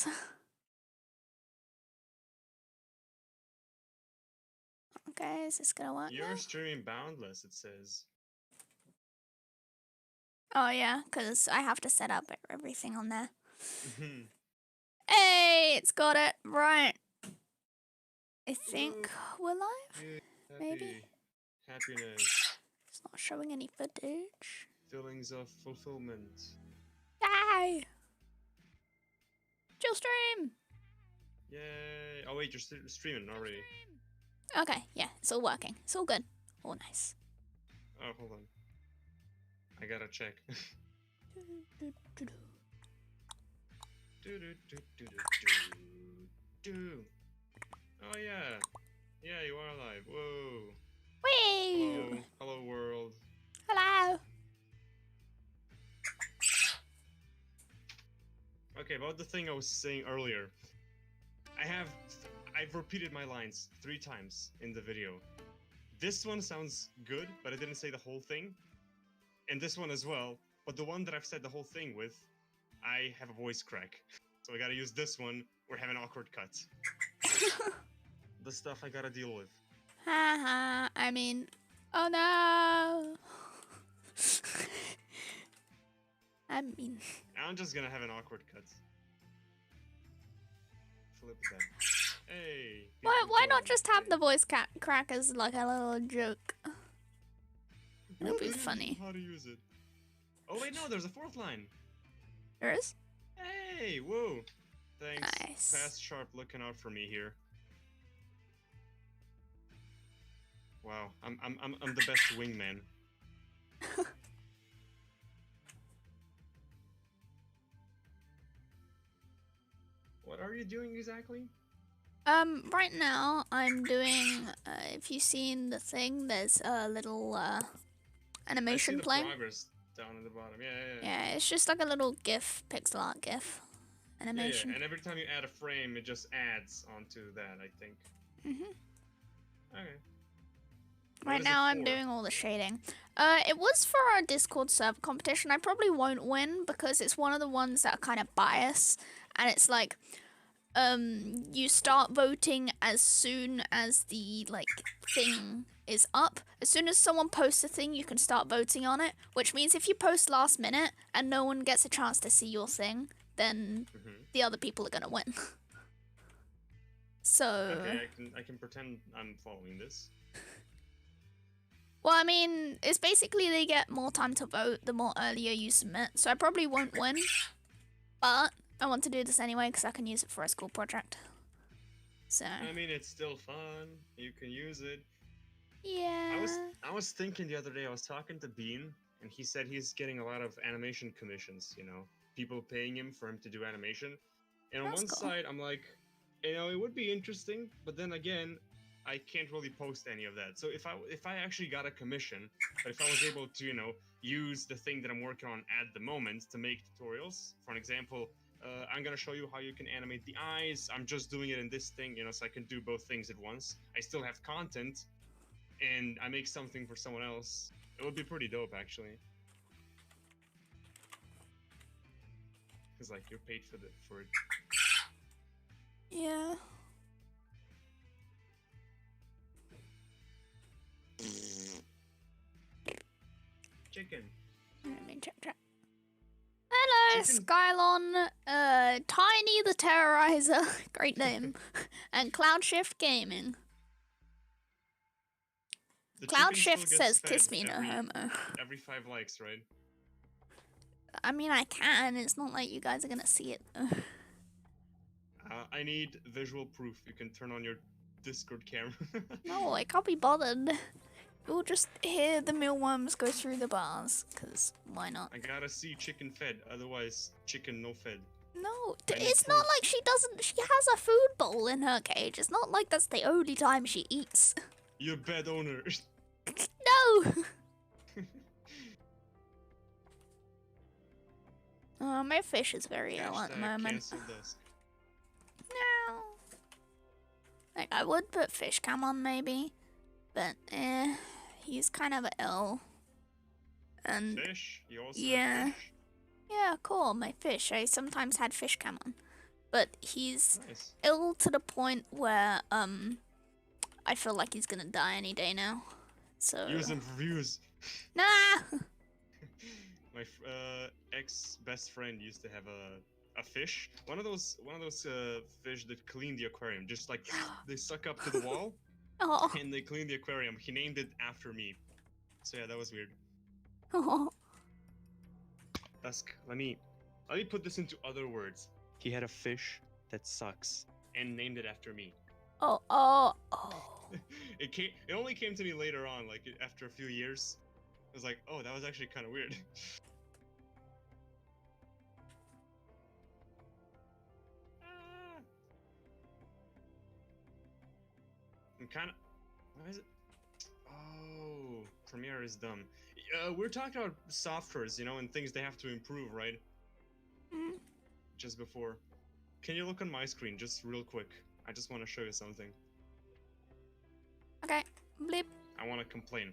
minutes. Okay, is this gonna work You're now? streaming Boundless, it says. Oh yeah, because I have to set up everything on there. Mm-hmm. Hey, it's got it. Right. I think we're live? Happy, Maybe? happiness, It's not showing any footage. feelings of fulfillment. Yay! Chill stream! Yay! Oh wait, you're streaming already. Okay, yeah, it's all working. It's all good. All nice. Oh, hold on. I gotta check. Oh yeah. Yeah, you are alive. Whoa. Whee! Hello. Hello world. Hello! Okay, about the thing I was saying earlier. I've repeated my lines 3 times in the video. This one sounds good, but I didn't say the whole thing. And this one as well. But the one that I've said the whole thing with, I have a voice crack. So I gotta use this one or have an awkward cut. The stuff I gotta deal with. Haha, I mean, oh no! I mean, I'm just gonna have an awkward cut. Flip that. Hey! why not just have the voice crack as like a little joke? It'll be funny. How to use it. Oh wait, no, there's a 4th line. There is? Hey, whoa. Thanks. Nice. Fast Sharp looking out for me here. Wow, I'm the best wingman. What are you doing exactly? Right now I'm doing, if you've seen the thing, there's a little, animation I see the playing. progress down at the bottom. Yeah. Yeah, it's just like a little GIF, pixel art GIF animation. Yeah, and every time you add a frame, it just adds onto that, I think. Okay. Right now I'm doing all the shading. It was for our Discord server competition. I probably won't win because it's one of the ones that are kind of biased, and it's like, you start voting as soon as the thing is up. As soon as someone posts a thing, you can start voting on it, which means if you post last minute and no one gets a chance to see your thing, then the other people are gonna win. So okay, I can pretend I'm following this. Well, I mean, it's basically they get more time to vote the more earlier you submit, so I probably won't win, but I want to do this anyway because I can use it for a school project. So I mean, it's still fun. You can use it. yeah. I was thinking the other day, I was talking to Bean, and he said he's getting a lot of animation commissions, you know, people paying him for him to do animation. And on That's one cool. side, I'm like, you know, it would be interesting, but then again, I can't really post any of that. So if I actually got a commission, but if I was able to, you know, use the thing that I'm working on at the moment to make tutorials, for an example, I'm gonna show you how you can animate the eyes. I'm just doing it in this thing, you know, so I can do both things at once. I still have content, and I make something for someone else. It would be pretty dope, actually. Cause like you're paid for it. Yeah. Chicken. Let me check. Hello, Chicken. Skylon, Tiny the Terrorizer, great name, and Cloudshift Gaming. Cloudshift says, "Kiss me, no homo." Every 5 likes, right? I mean, I can. It's not like you guys are gonna see it though. I need visual proof. You can turn on your Discord camera. No, I can't be bothered. You'll just hear the mealworms go through the bars, because why not? I gotta see chicken fed, otherwise chicken no fed. No, it's not like she doesn't. She has a food bowl in her cage. It's not like that's the only time she eats. You're a bad owner. No! My fish is very ill at the moment. No. Like, I would put fish cam on maybe, but he's kind of ill. And fish? You also yeah. have fish? Yeah, cool, my fish. I sometimes had fish cam on. but he's Nice. ill to the point where I feel like he's gonna die any day now. So Use him for views. nah. My ex best friend used to have a fish. One of those fish that clean the aquarium. Just like they suck up to the wall Oh. and they clean the aquarium. He named it after me. So yeah, that was weird. Oh. Dusk. Let me put this into other words. He had a fish that sucks and named it after me. Oh. Oh. Oh. It only came to me later on, like after a few years. I was like, oh, that was actually kind of weird. Ah. I'm kind of. Why is it? Oh, Premiere is dumb. We're talking about softwares, and things they have to improve, right? Mm. Just before. Can you look on my screen just real quick? I just want to show you something. Okay. Bleep. I want to complain.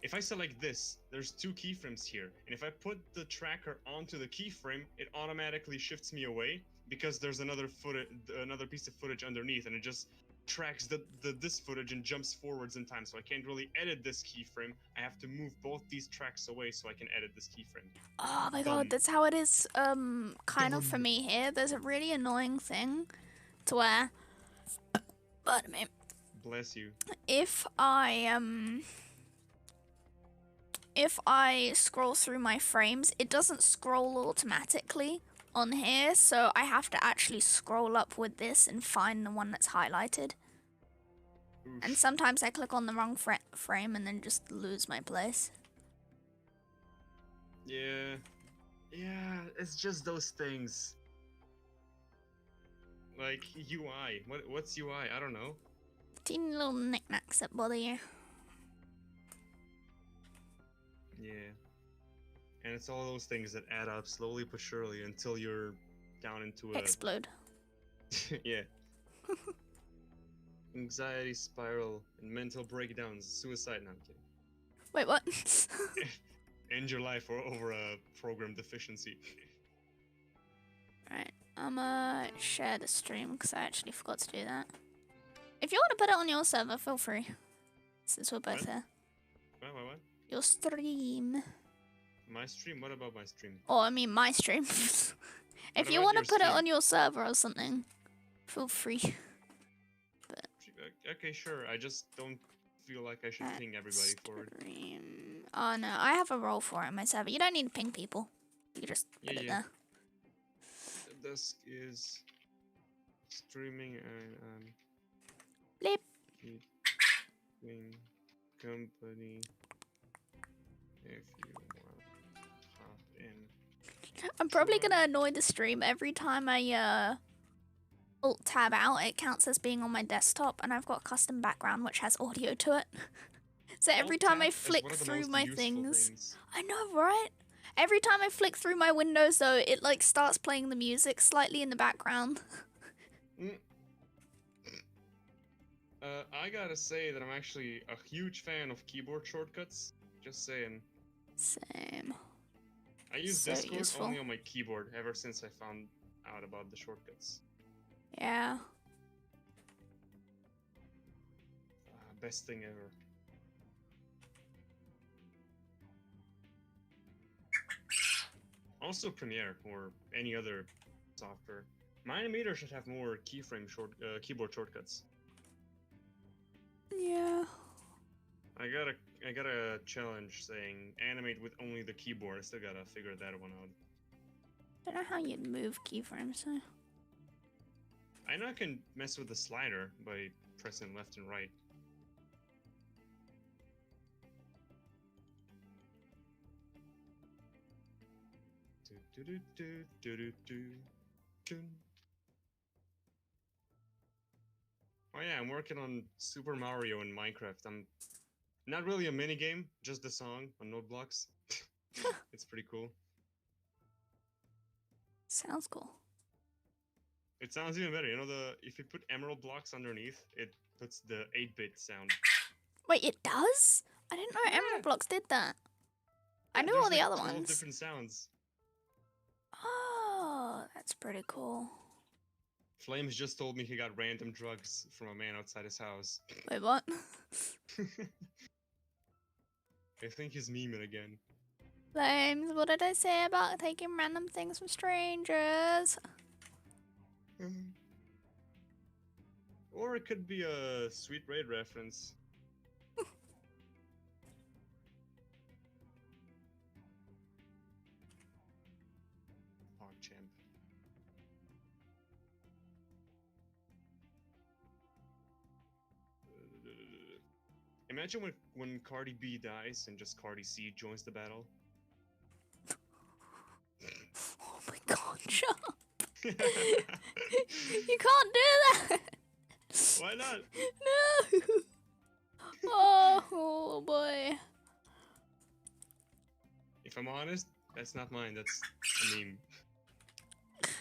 If I select this, there's 2 keyframes here, and if I put the tracker onto the keyframe, it automatically shifts me away because there's another piece of footage underneath, and it just tracks this footage and jumps forwards in time. So I can't really edit this keyframe. I have to move both these tracks away so I can edit this keyframe. Oh my Dumb. god, that's how it is. Kind of for Dumb. me here. There's a really annoying thing to where, pardon me, Bless you. if I scroll through my frames, it doesn't scroll automatically on here, so I have to actually scroll up with this and find the one that's highlighted. Oof. And sometimes I click on the wrong frame and then just lose my place. Yeah. Yeah, it's just those things. Like UI. What's UI? I don't know. Teeny little knickknacks that bother you. Yeah. And it's all those things that add up slowly but surely until you're down into a Explode. yeah. Anxiety spiral and mental breakdowns, suicide. No, I'm kidding. Wait, what? End your life over a program deficiency. Right, I'm gonna share the stream because I actually forgot to do that. If you want to put it on your server, feel free. Since we're both What? here. What? Your stream. My stream? What about my stream? Oh, I mean my stream. If you about want to your put it stream? on your server or something, feel free. Okay, sure. I just don't feel like I should ping everybody for it. Stream. Oh no, I have a role for it on my server. You don't need to ping people. You can just put it there. Dusk is streaming and Bleep. keeping company if you want to hop in. I'm probably gonna annoy the stream every time I alt tab out. It counts as being on my desktop, and I've got a custom background which has audio to it. So every time I flick through my things, I know, right? Every time I flick through my windows, though, it like starts playing the music slightly in the background. I gotta say that I'm actually a huge fan of keyboard shortcuts. Just saying. Same. I use So Discord useful. only on my keyboard ever since I found out about the shortcuts. Yeah. Best thing ever. Also Premiere or any other software. My animator should have more keyboard shortcuts. Yeah. I got a challenge saying animate with only the keyboard. I still gotta figure that one out. Don't know how you'd move keyframes, so. I know I can mess with the slider by pressing left and right. Oh yeah, I'm working on Super Mario and Minecraft. I'm not really a mini game, just the song on note blocks. It's pretty cool. Sounds cool. It sounds even better. You know, if you put emerald blocks underneath, it puts the 8-bit sound. Wait, it does? I didn't know Emerald Blocks did that. I knew There's all the like other 12 ones. different sounds. Oh, that's pretty cool. Flames just told me he got random drugs from a man outside his house. Wait, what? I think he's memeing again. Flames, what did I say about taking random things from strangers? Or it could be a Sweet Raid reference. PogChamp. Imagine when Cardi B dies and just Cardi C joins the battle. Oh my god, shut up. You can't do that! Why not? No! Oh boy. If I'm honest, that's not mine, that's a meme. It's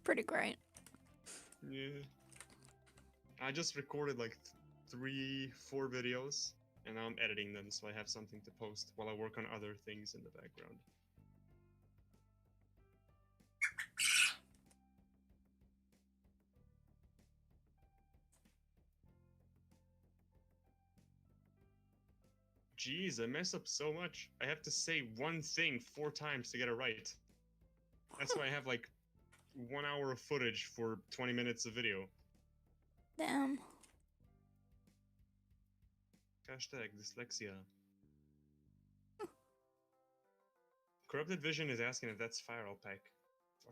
pretty great. Yeah. I just recorded like 3-4 videos, and now I'm editing them so I have something to post while I work on other things in the background. Jeez, I mess up so much. I have to say one thing 4 times to get it right. That's why I have like 1 hour of footage for 20 minutes of video. Damn. Hashtag dyslexia. Corrupted Vision is asking if that's Fire Alpaca.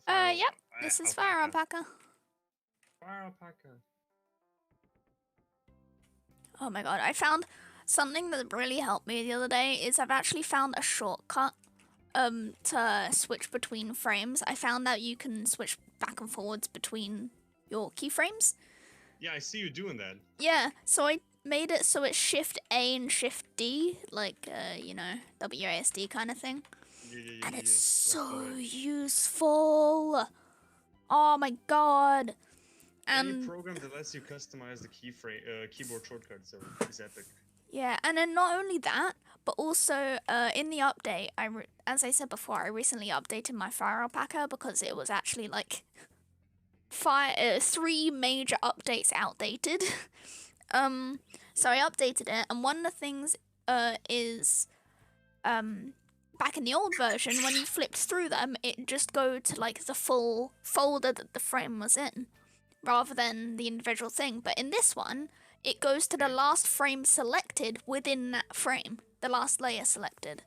Yep. This is Fire Alpaca. Fire Alpaca. Oh my god, I found something that really helped me the other day is I've actually found a shortcut to switch between frames. I found that you can switch back and forwards between your keyframes. Yeah, I see you doing that. Yeah, so I made it so it's Shift A and Shift D, like you know, WASD kind of thing. Yeah, and it's so useful. Oh my god. Any program that lets you customize the keyboard shortcuts is epic. Yeah, and then not only that, but also in the update, as I said before, I recently updated my Fire Alpaca because it was actually like 3 major updates outdated. So I updated it, and one of the things is back in the old version, when you flipped through them, it just go to like the full folder that the frame was in, rather than the individual thing. But in this one, it goes to the last frame selected within that frame, the last layer selected.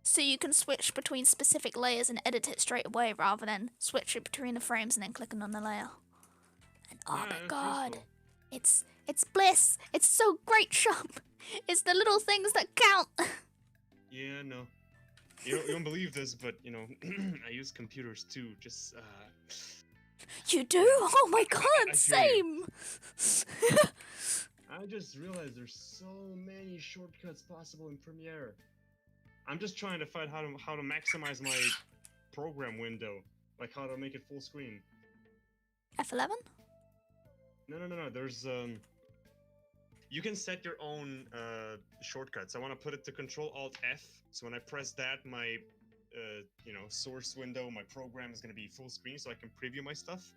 So you can switch between specific layers and edit it straight away, rather than switch it between the frames and then clicking on the layer. And oh my god, it's bliss. It's so great, Sharp. It's the little things that count. Yeah, no. You don't believe this, but you know, I use computers too. Just You do? Oh my god, same. I just realized there's so many shortcuts possible in Premiere. I'm just trying to find how to maximize my program window, like how to make it full screen. F11? No. There's you can set your own shortcuts. I want to put it to Control-Alt-F, so when I press that, my you know, source window, my program is gonna be full screen, so I can preview my stuff.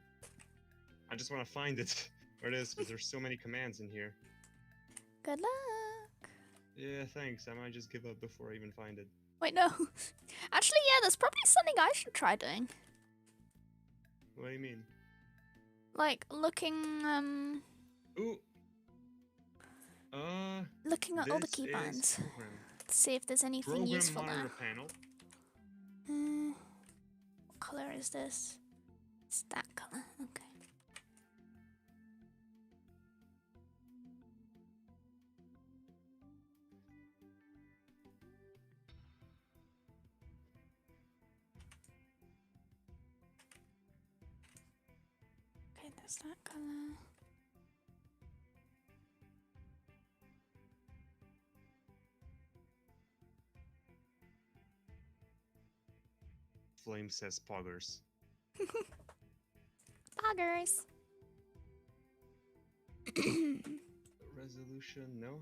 I just want to find it where it is, because there's so many commands in here. Good luck. Yeah, thanks. I might just give up before I even find it. Wait, no. Actually, yeah, that's probably something I should try doing. What do you mean? Like looking Ooh. Looking at all the keybinds to see if there's anything useful there. Panel. What color is this? It's that color. Okay. Okay, that's that color. Flame says poggers. Poggers. Resolution, no?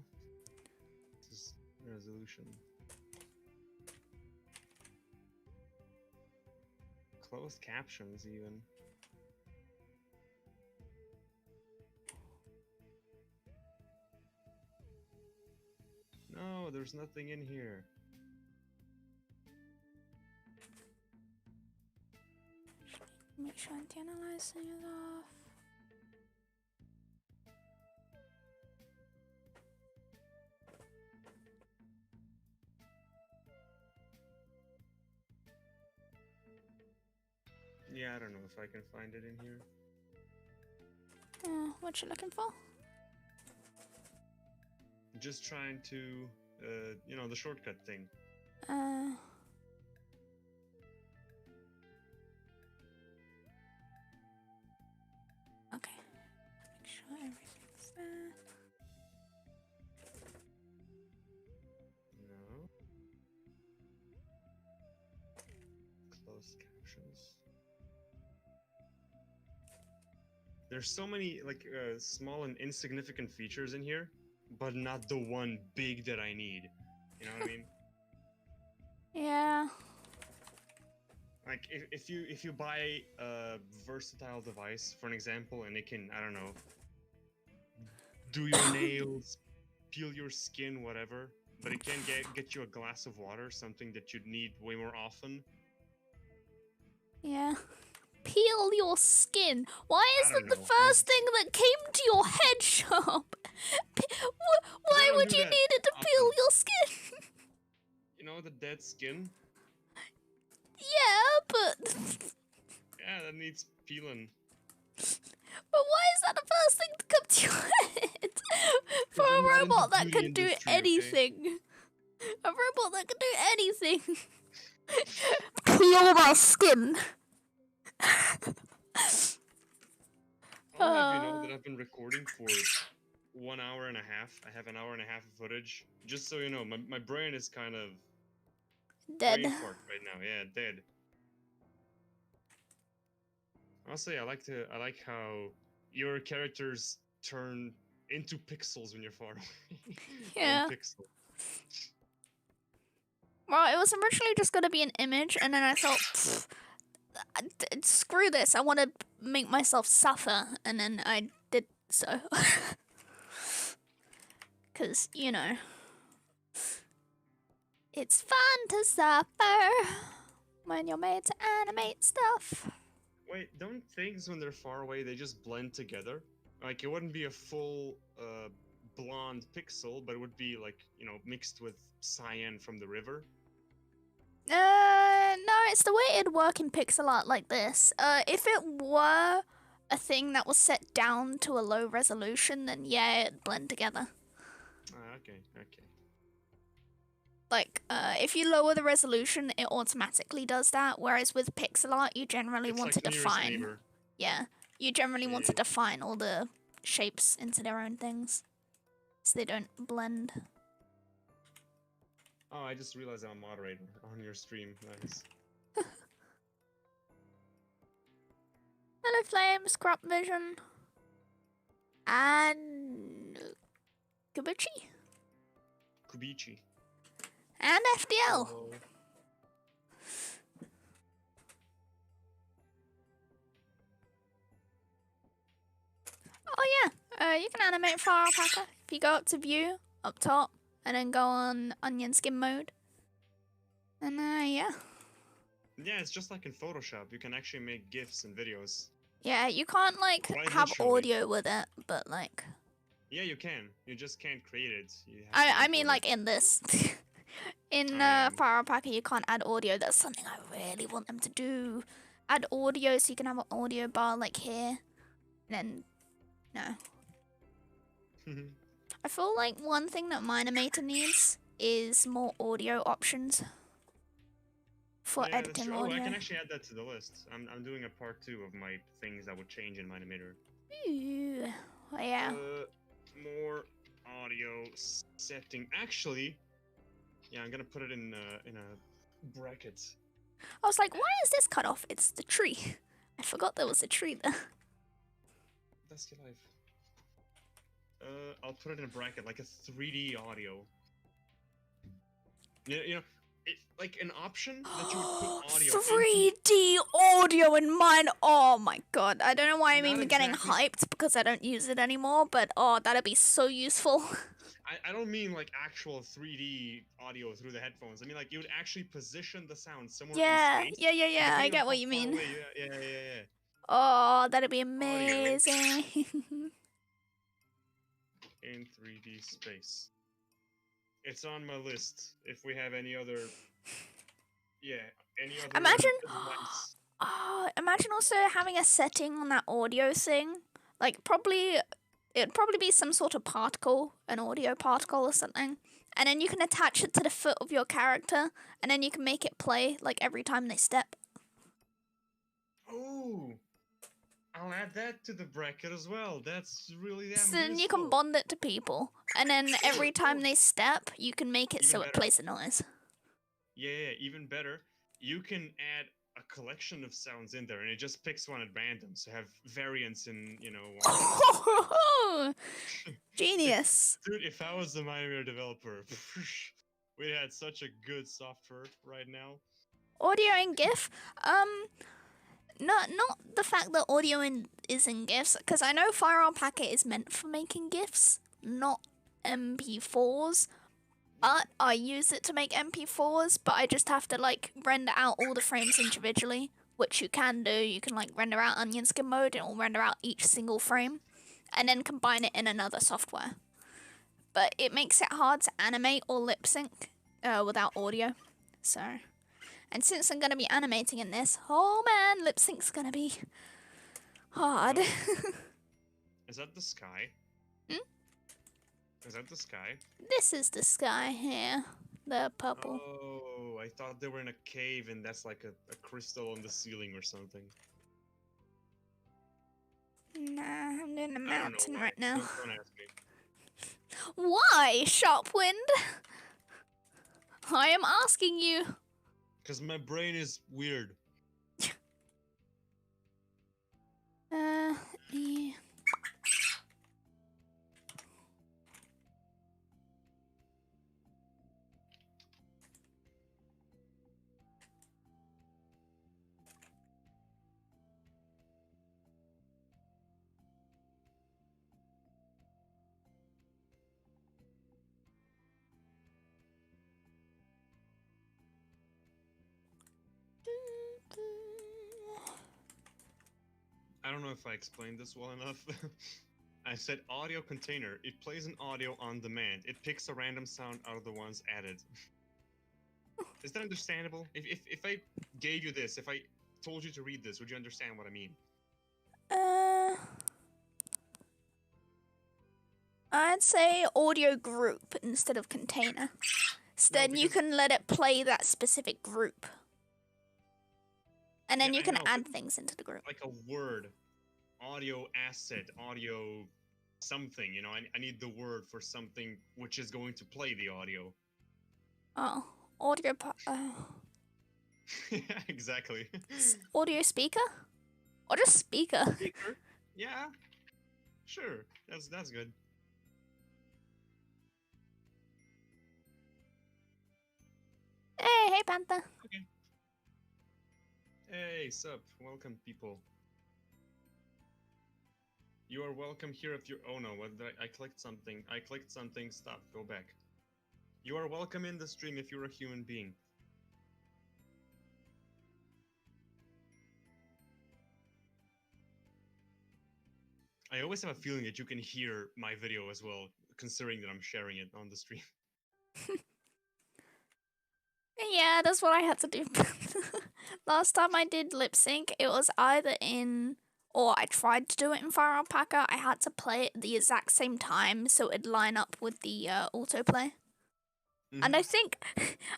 This is resolution. Closed captions, even. No, there's nothing in here. Make sure anti-analyzing is off. Yeah, I don't know if I can find it in here. What you looking for? Just trying to, you know, the shortcut thing. Okay. Make sure everything's there. No. Closed captions. There's so many like small and insignificant features in here, but not the one big that I need. You know what I mean? Yeah. Like if you buy a versatile device, for an example, and it can, I don't know, do your nails, peel your skin, whatever, but it can't get you a glass of water, something that you'd need way more often. Yeah. Peel your skin. Why is I that don't the know. first thing that came to your head, Sharp? Why don't would do you that need it to peel often. your skin? You know the dead skin? Yeah, but Yeah, that needs peeling. why is that the first thing to come to your head? For I'm a not in the robot that beauty can do industry, okay? anything. A robot that can do anything. Peel my skin. I'll have you know that I've been recording for 1 hour and a half. I have an hour and a half of footage. Just so you know, my brain is kind of Dead. brain fart right now. Yeah, dead. Honestly, I like how your characters turn into pixels when you're far away. Yeah. One pixel. Well, it was originally just gonna be an image, and then I thought, screw this, I want to make myself suffer, and then I did so. Because, you know, it's fun to suffer when you're made to animate stuff. Wait, don't things when they're far away they just blend together? Like it wouldn't be a full blonde pixel, but it would be like, you know, mixed with cyan from the river. No, it's the way it'd work in pixel art like this. If it were a thing that was set down to a low resolution, then yeah, it'd blend together. Okay. Like, if you lower the resolution, it automatically does that. Whereas with pixel art, you generally It's want like to nearest define. neighbor. Yeah, you generally want to Yeah. define all the shapes into their own things, so they don't blend. Oh, I just realized I'm a moderator on your stream. Nice. Hello, Flames, Crop Vision, and Kabuchi, Kubichi. and FDL. Oh. Oh yeah, you can animate Fire Alpaca if you go up to View, up top, and then go on Onion Skin mode. And yeah. Yeah, it's just like in Photoshop. You can actually make GIFs and videos. Yeah, you can't like Quite have literally. audio with it, but like. Yeah, you can. You just can't create it. You have to I mean import like it. in this. In I am. Fire Alpaca you can't add audio. That's something I really want them to do. Add audio so you can have an audio bar like here. And then no. I feel like one thing that Minimator needs is more audio options for Yeah, that's editing true. Oh, audio. I can actually add that to the list. I'm doing a part 2 of my things that would change in Minimator. Ooh. Oh, yeah. More audio setting. Actually, yeah, I'm gonna put it in a bracket. I was like, why is this cut off? It's the tree. I forgot there was a tree there. That's your life. I'll put it in a bracket, like a 3D audio. You know, like an option that you would put audio into. 3D audio in mine. Oh my god. I don't know why I'm Not even getting exactly. hyped because I don't use it anymore, but oh, that'd be so useful. I don't mean like actual 3D audio through the headphones. I mean like you would actually position the sound somewhere in Yeah, space. yeah. I Depending on get how what you far mean. away. Yeah. Oh, that'd be Audio amazing. in 3D space. It's on my list. If we have any other, any other Imagine, advice. imagine also having a setting on that audio thing. Like it'd probably be some sort of particle, an audio particle or something. And then you can attach it to the foot of your character, and then you can make it play like every time they step. Oh, I'll add that to the bracket as well. That's really damn So then you useful. can bond it to people, and then every time they step, you can make it Even so it better. plays a noise. Yeah, even better. You can add a collection of sounds in there, and it just picks one at random. So have variants in, Genius. Dude, if I was the Minor developer, we had such a good software right now. Audio and GIF. Not the fact that is in GIFs, because I know Fire Alpaca is meant for making GIFs, not MP4s. But I use it to make MP4s, but I just have to like render out all the frames individually, which you can do. You can like render out onion skin mode and it'll render out each single frame, and then combine it in another software. But it makes it hard to animate or lip sync without audio. So, and since I'm gonna be animating in this, oh man, lip sync's gonna be hard. Is that the sky? Hmm? Is that the sky? This is the sky here, the purple. Oh, I thought they were in a cave and that's like a crystal on the ceiling or something. Nah, I'm doing a mountain right now. Don't ask me. Why, Sharpwind? I am asking you. Because my brain is weird. Yeah. I don't know if I explained this well enough. I said audio container. It plays an audio on demand. It picks a random sound out of the ones added. Is that understandable? If I gave you this, if I told you to read this, would you understand what I mean? I'd say audio group instead of container. So then you can let it play that specific group. And then you can add things into the group. Like a word, audio asset, audio something, I need the word for something which is going to play the audio. Oh, audio. Yeah, exactly. Audio speaker? Or just speaker? Speaker? Yeah, sure. That's good. Hey, Panther. Okay. Hey, sup? Welcome, people. You are welcome here if you. Oh no! What did I clicked something? I clicked something. Stop. Go back. You are welcome in the stream if you're a human being. I always have a feeling that you can hear my video as well, considering that I'm sharing it on the stream. Yeah, that's what I had to do. Last time I did lip sync, it was either in, or I tried to do it in Fire Alpaca. I had to play it at the exact same time so it'd line up with the autoplay. And I think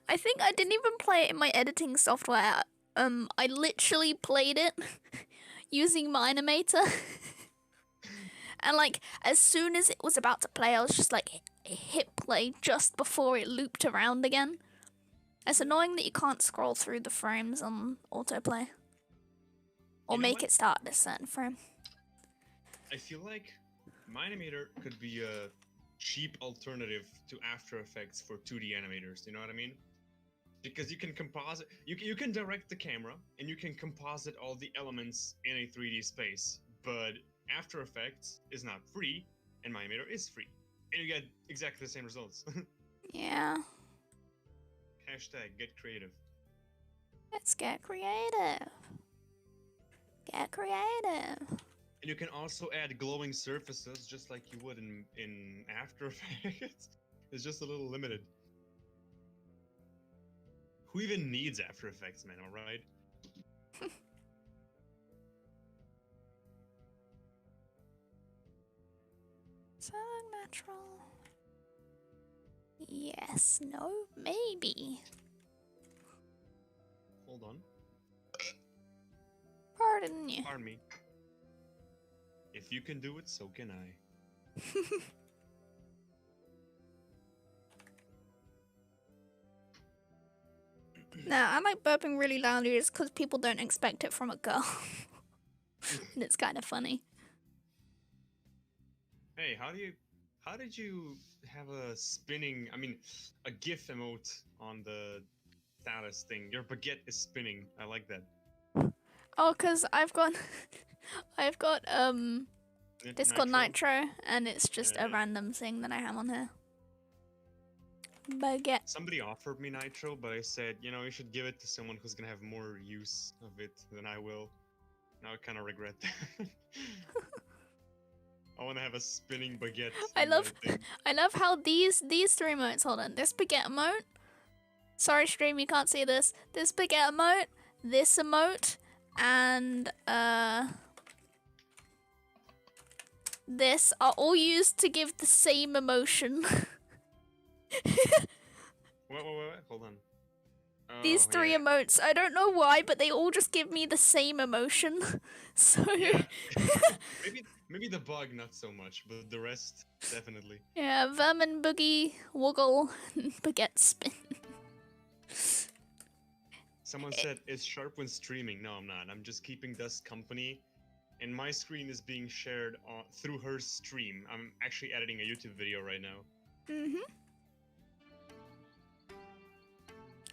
I didn't even play it in my editing software. I literally played it using my animator. And like as soon as it was about to play, I was just like hit play just before it looped around again. It's annoying that you can't scroll through the frames on autoplay. Or make it start at a certain frame. I feel like my animator could be a cheap alternative to After Effects for 2D animators, you know what I mean? because you can composite, you can direct the camera and you can composite all the elements in a 3D space. But After Effects is not free, and my Animator is free, and you get exactly the same results. Yeah. Hashtag get creative. Let's get creative. Get creative. And you can also add glowing surfaces just like you would in After Effects. It's just a little limited. Who even needs After Effects, man, alright? So natural. Yes, no, maybe. Hold on. Pardon you. Pardon me. If you can do it, so can I. Nah, I like burping really loudly just because people don't expect it from a girl. And it's kind of funny. Hey, how did you have a GIF emote on the status thing? Your baguette is spinning. I like that. Oh, cause I've got Discord Nitro, and it's just a random thing that I have on here. Baguette. Somebody offered me Nitro, but I said, you should give it to someone who's gonna have more use of it than I will. Now I kind of regret that. I want to have a spinning baguette. I love how these three emotes. Hold on, this baguette emote. Sorry, stream, you can't see this. This baguette emote, this emote, and this are all used to give the same emotion. Wait, hold on. These three emotes, I don't know why, but they all just give me the same emotion. So yeah. maybe the bug not so much, but the rest definitely. Yeah, vermin, boogie, woggle, baguette spin. Someone said, "Is Sharpwind streaming?" No, I'm not. I'm just keeping Dust company, and my screen is being shared through her stream. I'm actually editing a YouTube video right now. Mhm.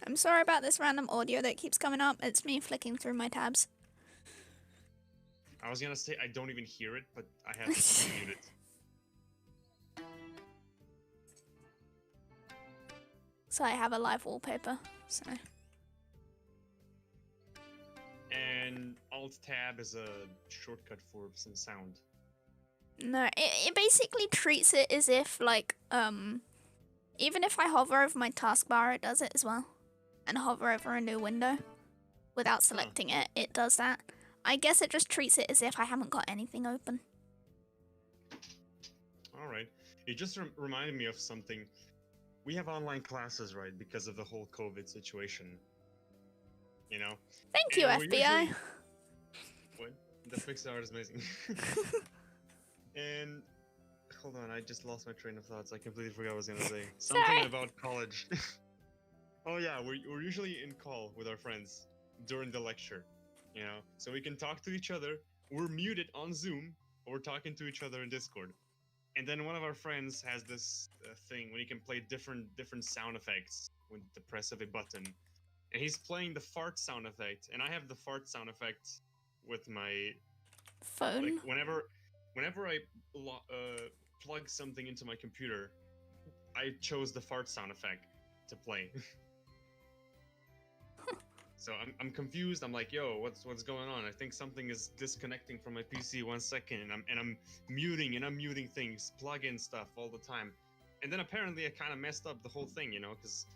I'm sorry about this random audio that keeps coming up. It's me flicking through my tabs. I was gonna say I don't even hear it, but I have to mute it. So I have a live wallpaper. So. And Alt-Tab is a shortcut for some sound. No, it basically treats it as if, like, even if I hover over my taskbar, it does it as well. And hover over a new window without selecting it, it does that. I guess it just treats it as if I haven't got anything open. Alright. It just reminded me of something. We have online classes, right, because of the whole COVID situation. Thank you, FBI. What? The Pixar art is amazing. And hold on, I just lost my train of thoughts. I completely forgot what I was gonna say. Something about college. Oh yeah, we're usually in call with our friends during the lecture, so we can talk to each other. We're muted on Zoom, or we're talking to each other in Discord. And then one of our friends has this thing when you can play different sound effects with the press of a button. And he's playing the fart sound effect, and I have the fart sound effect with my phone. Like whenever I plug something into my computer, I chose the fart sound effect to play. So I'm confused. I'm like, yo, what's going on? I think something is disconnecting from my PC. 1 second, and I'm muting things, plug in stuff all the time, and then apparently I kind of messed up the whole thing, because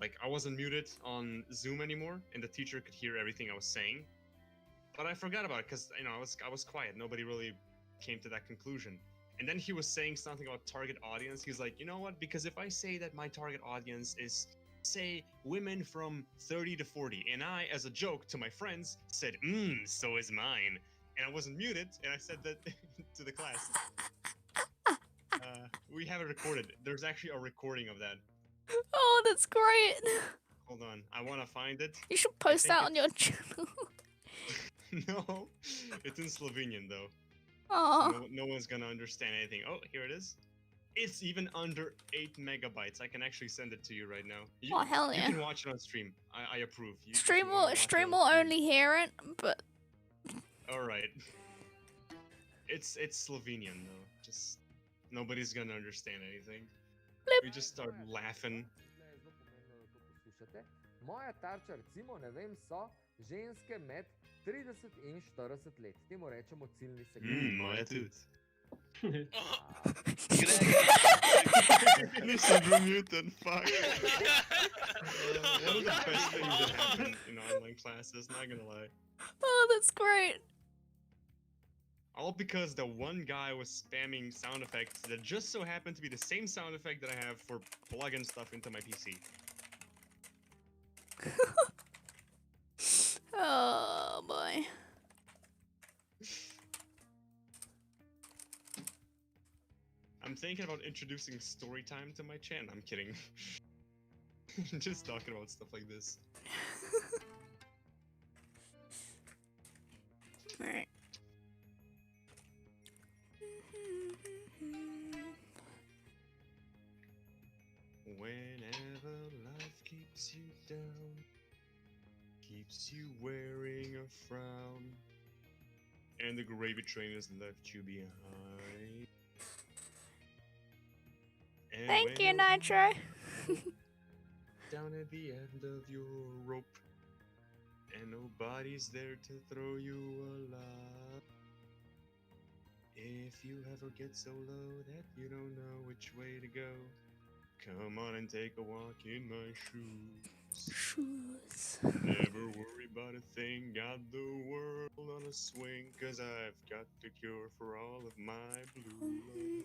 like I wasn't muted on Zoom anymore, and the teacher could hear everything I was saying, but I forgot about it because I was quiet. Nobody really came to that conclusion. And then he was saying something about target audience. He's like, you know what? Because if I say that my target audience is, say, women from 30 to 40, and I, as a joke to my friends, said, so is mine. And I wasn't muted, and I said that to the class. We have it recorded. There's actually a recording of that. Oh, that's great. Hold on. I want to find it. You should post that on your channel. No, it's in Slovenian, though. Aww. No one's gonna understand anything. Oh, here it is. It's even under 8 megabytes. I can actually send it to you right now. Oh, hell You yeah. can watch it on stream. I approve. If Stream you wanna will watch it stream on will stream. only hear it, but All right. It's Slovenian though. Just nobody's gonna understand anything. blip. We just start laughing. Moja tarča, recimo, ne vem, so ženske med 30 in 40 let. Temu rečemo ciljni segment. Moja tudi. Greg. Listen, Bermudan, fuck. One of the best things that happened in online classes, not gonna lie. Oh, that's great. All because the one guy was spamming sound effects that just so happened to be the same sound effect that I have for plugging stuff into my PC. Oh boy. I'm thinking about introducing story time to my channel. I'm kidding. Just talking about stuff like this. Alright. Whenever life keeps you down, keeps you wearing a frown, and the gravy train has left you behind. And Thank you, when you're Nitro. down at the end of your rope, and nobody's there to throw you a line. If you ever get so low that you don't know which way to go, come on and take a walk in my shoes. Shoes. Never worry about a thing, got the world on a swing, 'cause I've got the cure for all of my blue.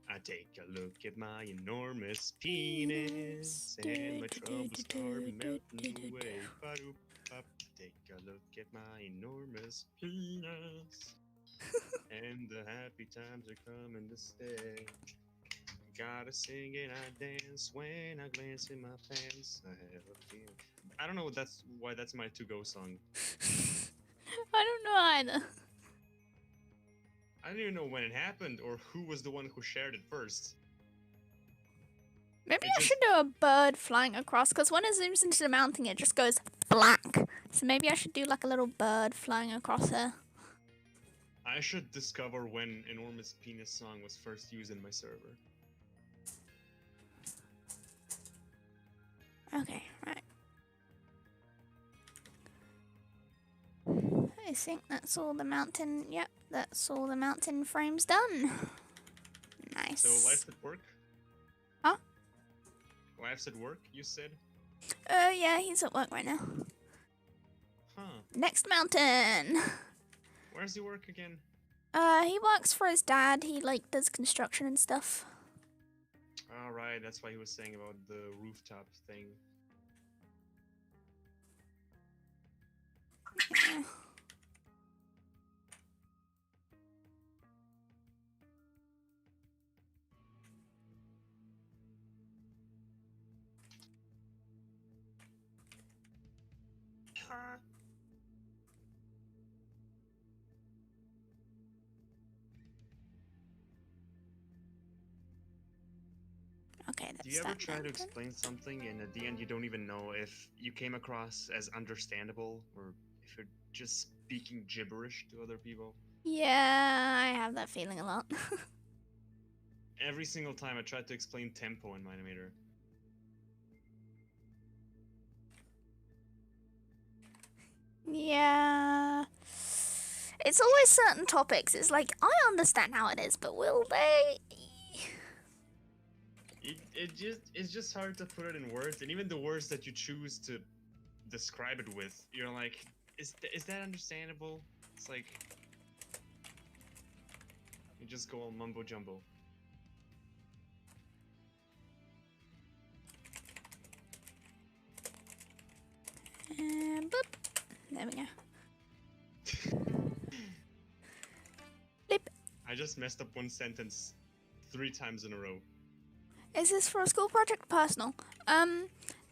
I take a look at my enormous penis, and my troubles start melting away. Ba-doop-bop. Take a look at my enormous penis, and the happy times are coming to stay. Gotta sing and I dance when I glance in my pants. I have a feeling. I don't know why that's my to-go song. I don't know either. I don't even know when it happened or who was the one who shared it first. Maybe It I just- should do a bird flying across, because when it zooms into the mountain, it just goes black. So maybe I should do like a little bird flying across there. I should discover when Enormous Penis song was first used in my server. Okay, right. I think that's all the mountain. Yep, that's all the mountain frames done. Nice. So life's at work? Huh? Life's at work, you said? Yeah, he's at work right now. Huh. Next mountain. Where's he work again? He works for his dad. He like does construction and stuff. Alright, that's why he was saying about the rooftop thing. Yeah. Okay, that's Do you ever that try to mountain. explain something and at the end you don't even know if you came across as understandable or if you're just speaking gibberish to other people? Yeah, I have that feeling a lot. Every single time I tried to explain tempo in Minimator. Yeah. It's always certain topics. It's like, I understand how it is, but will they? It's just hard to put it in words, and even the words that you choose to describe it with, you're like, is that understandable? It's like you just go all mumbo jumbo. And boop. There we go. Blip. I just messed up one sentence 3 times in a row. Is this for a school project or personal?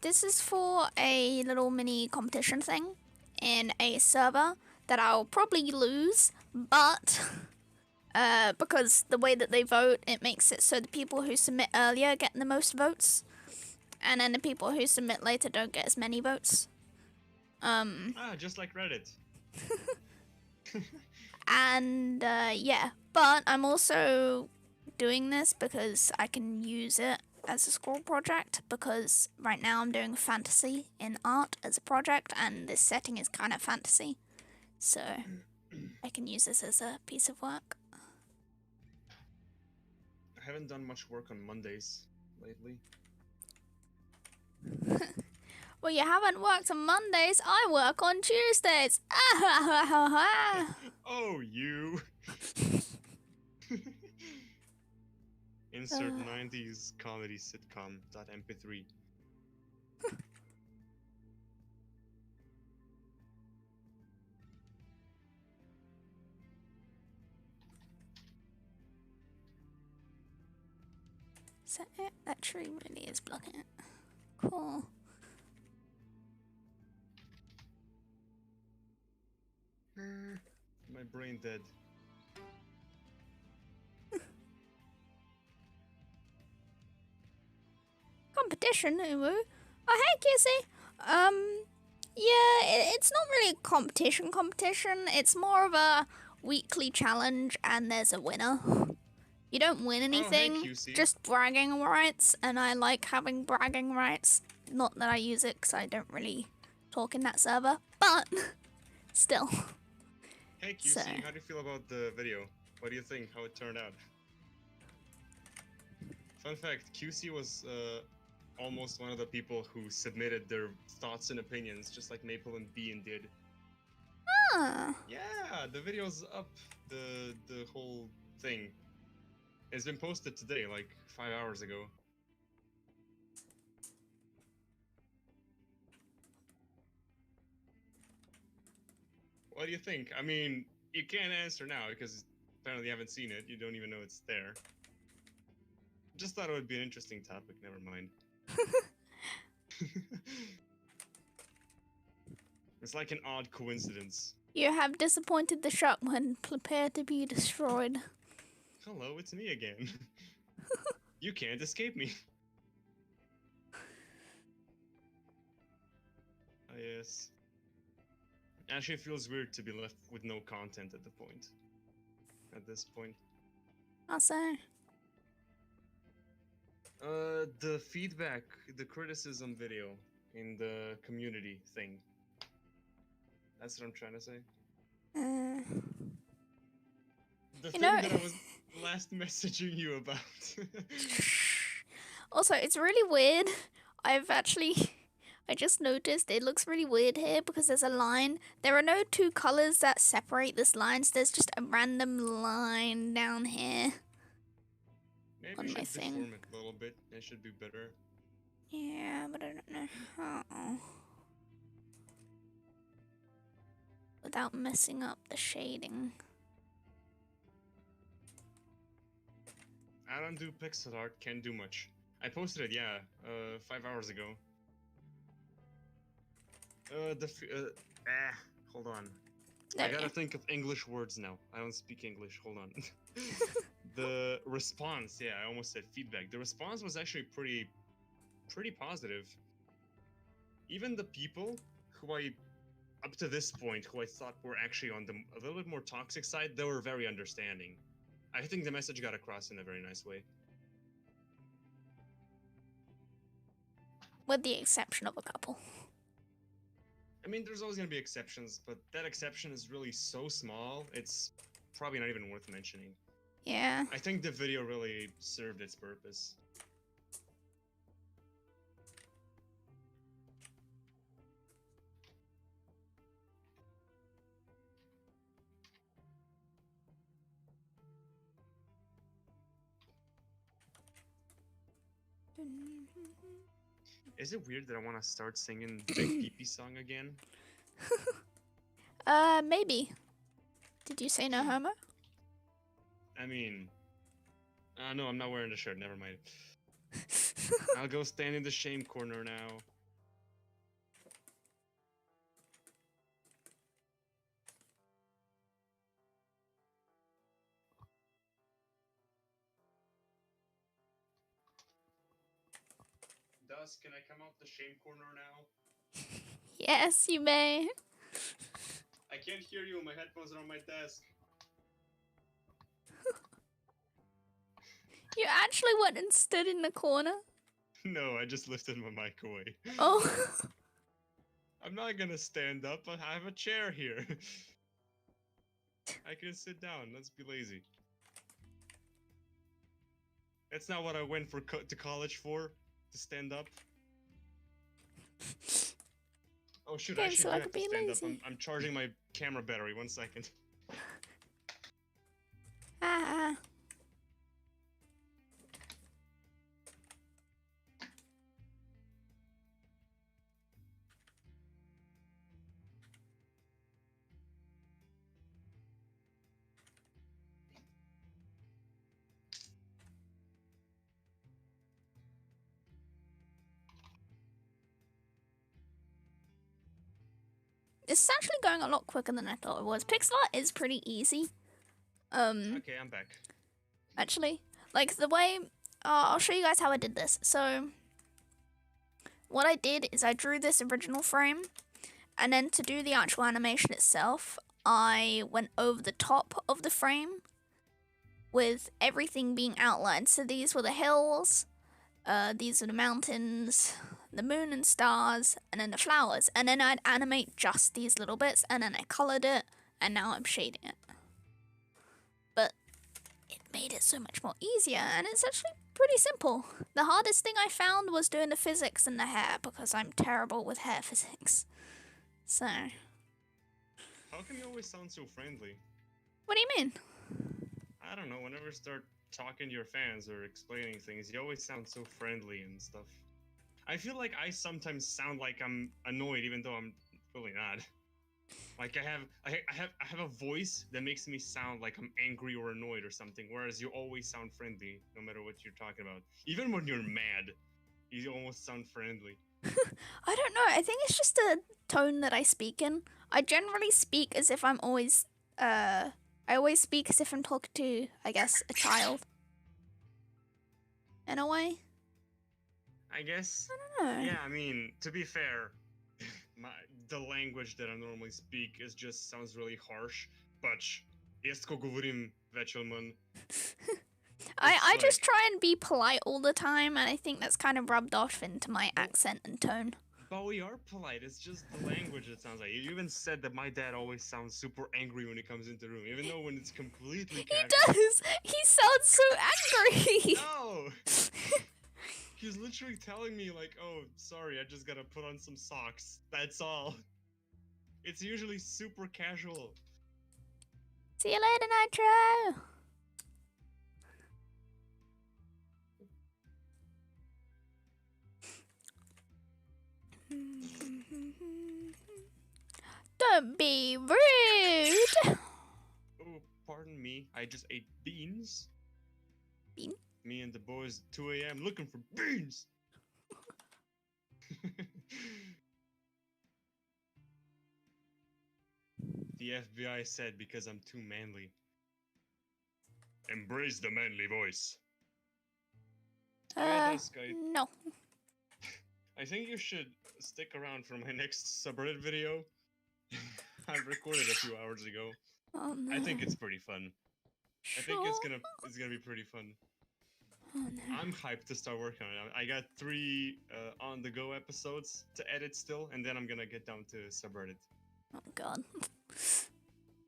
This is for a little mini competition thing in a server that I'll probably lose, but because the way that they vote, it makes it so the people who submit earlier get the most votes, and then the people who submit later don't get as many votes. Just like Reddit. And yeah, but I'm also doing this because I can use it as a school project, because right now I'm doing fantasy in art as a project, and this setting is kind of fantasy, so I can use this as a piece of work. I haven't done much work on Mondays lately. Well, you haven't worked on Mondays. I work on Tuesdays. Oh, you. Insert 90s comedy sitcom.mp3. So that tree really is blocking it. Cool. My brain dead. Competition, Uwu. Oh, hey, Kissy. Yeah, it's not really a competition. It's more of a weekly challenge, and there's a winner. You don't win anything, QC. just bragging rights, and I like having bragging rights. Not that I use it, because I don't really talk in that server, but still. Hey QC, So. how do you feel about the video? What do you think? How it turned out? Fun fact, QC was almost one of the people who submitted their thoughts and opinions, just like Maple and Bean did. Ah. Yeah, the video's up. The whole thing. It's been posted today, like 5 hours ago. What do you think? I mean, you can't answer now because apparently you haven't seen it. You don't even know it's there. Just thought it would be an interesting topic. Never mind. It's like an odd coincidence. You have disappointed the Sharpwind. Prepare to be destroyed. Hello, it's me again. You can't escape me. Ah, yes. Actually, it feels weird to be left with no content at this point. I'll say. The feedback, the criticism video in the community thing. That's what I'm trying to say. The thing that I was last messaging you about. Also, it's really weird. I just noticed it looks really weird here because there's a line. There are no two colors that separate this line, so there's just a random line down here. Maybe on you my should thing. deform it a little bit. It should be better. Yeah, but I don't know how. Without messing up the shading. I don't do pixel art, can't do much. I posted it, yeah, 5 hours ago. Hold on. There I we gotta go. think of English words now. I don't speak English, hold on. The response, yeah, I almost said feedback. The response was actually pretty positive. Even the people who up to this point, who I thought were actually on a little bit more toxic side, they were very understanding. I think the message got across in a very nice way. With the exception of a couple. I mean, there's always going to be exceptions, but that exception is really so small, it's probably not even worth mentioning. Yeah. I think the video really served its purpose. Is it weird that I want to start singing Big Pee-Pee song again? Maybe. Did you say no homo? I mean... no, I'm not wearing the shirt, never mind. I'll go stand in the shame corner now. Gus, can I come out the shame corner now? Yes, you may. I can't hear you. My headphones are on my desk. You actually went and stood in the corner? No, I just lifted my mic away. Oh. I'm not gonna stand up. I have a chair here. I can sit down. Let's be lazy. That's not what I went to college for. To stand up. Oh shoot! Okay, I actually so do I have could to be stand up. lazy. I'm charging my camera battery. 1 second. Ah. This is actually going a lot quicker than I thought it was. Pixel art is pretty easy. Okay, I'm back. Actually, like the way, I'll show you guys how I did this. So, what I did is I drew this original frame, and then to do the actual animation itself, I went over the top of the frame with everything being outlined. So these were the hills, these are the mountains, the moon and stars, and then the flowers. And then I'd animate just these little bits, and then I colored it, and now I'm shading it. But it made it so much more easier, and it's actually pretty simple. The hardest thing I found was doing the physics in the hair, because I'm terrible with hair physics. So, How come you always sound so friendly? what do you mean? I don't know. Whenever you start talking to your fans or explaining things, you always sound so friendly and stuff. I feel like I sometimes sound like I'm annoyed, even though I'm really not. Like I have a voice that makes me sound like I'm angry or annoyed or something, whereas you always sound friendly, no matter what you're talking about. Even when you're mad, you almost sound friendly. I don't know. I think it's just the tone that I speak in. I generally speak as if I'm always, I always speak as if I'm talking to, I guess, a child. In a way. I guess. I don't know. Yeah, I mean, to be fair, the language that I normally speak just sounds really harsh, but jest ko govorim večelman. I It's just like- try and be polite all the time, and I think that's kind of rubbed off into my accent and tone. But we are polite. It's just the language that sounds like. You even said that my dad always sounds super angry when he comes into the room, even though when it's completely He casual. does! He sounds so angry! No! He's literally telling me like, "Oh, sorry, I just gotta put on some socks." That's all. It's usually super casual. See you later, Nitro! Don't be rude! Oh, pardon me. I just ate beans. Bean? Me and the boys at 2 a.m. looking for beans. The FBI said because I'm too manly. Embrace the manly voice. Yeah, that's good. No. I think you should stick around for my next subreddit video. I recorded a few hours ago. Oh no. I think it's pretty fun. I think it's gonna be pretty fun. Oh no. I'm hyped to start working on it. I got 3 on-the-go episodes to edit still, and then I'm gonna get down to subreddit. Oh god.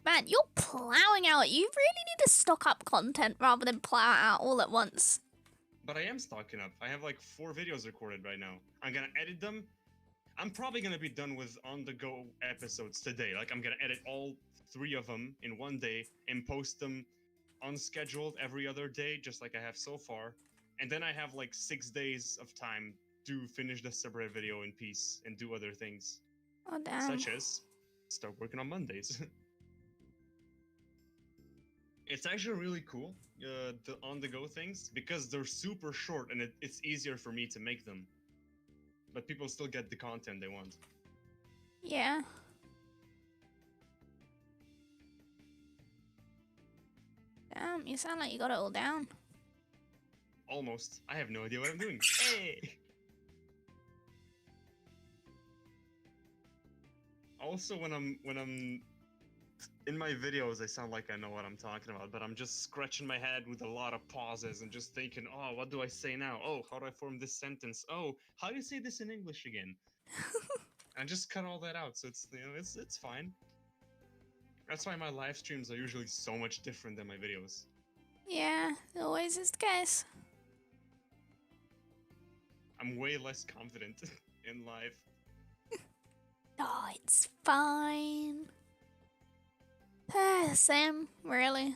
Man, you're plowing out. You really need to stock up content rather than plow out all at once. But I am stocking up. I have like 4 videos recorded right now. I'm gonna edit them. I'm probably gonna be done with on-the-go episodes today. Like, I'm gonna edit all 3 of them in one day and post them unscheduled every other day, just like I have so far. And then I have like 6 days of time to finish the subreddit video in peace and do other things. Oh damn. Such as start working on Mondays. It's actually really cool, the on-the-go things, because they're super short and it's easier for me to make them. But people still get the content they want. Yeah. Damn, you sound like you got it all down. Almost. I have no idea what I'm doing. Hey! also when I'm in my videos, I sound like I know what I'm talking about, but I'm just scratching my head with a lot of pauses and just thinking, oh, what do I say now? Oh, how do I form this sentence? Oh, how do you say this in English again? And just cut all that out, so it's it's fine. That's why my live streams are usually so much different than my videos. Yeah, always is the case. I'm way less confident in live. Oh, it's fine. Same, really.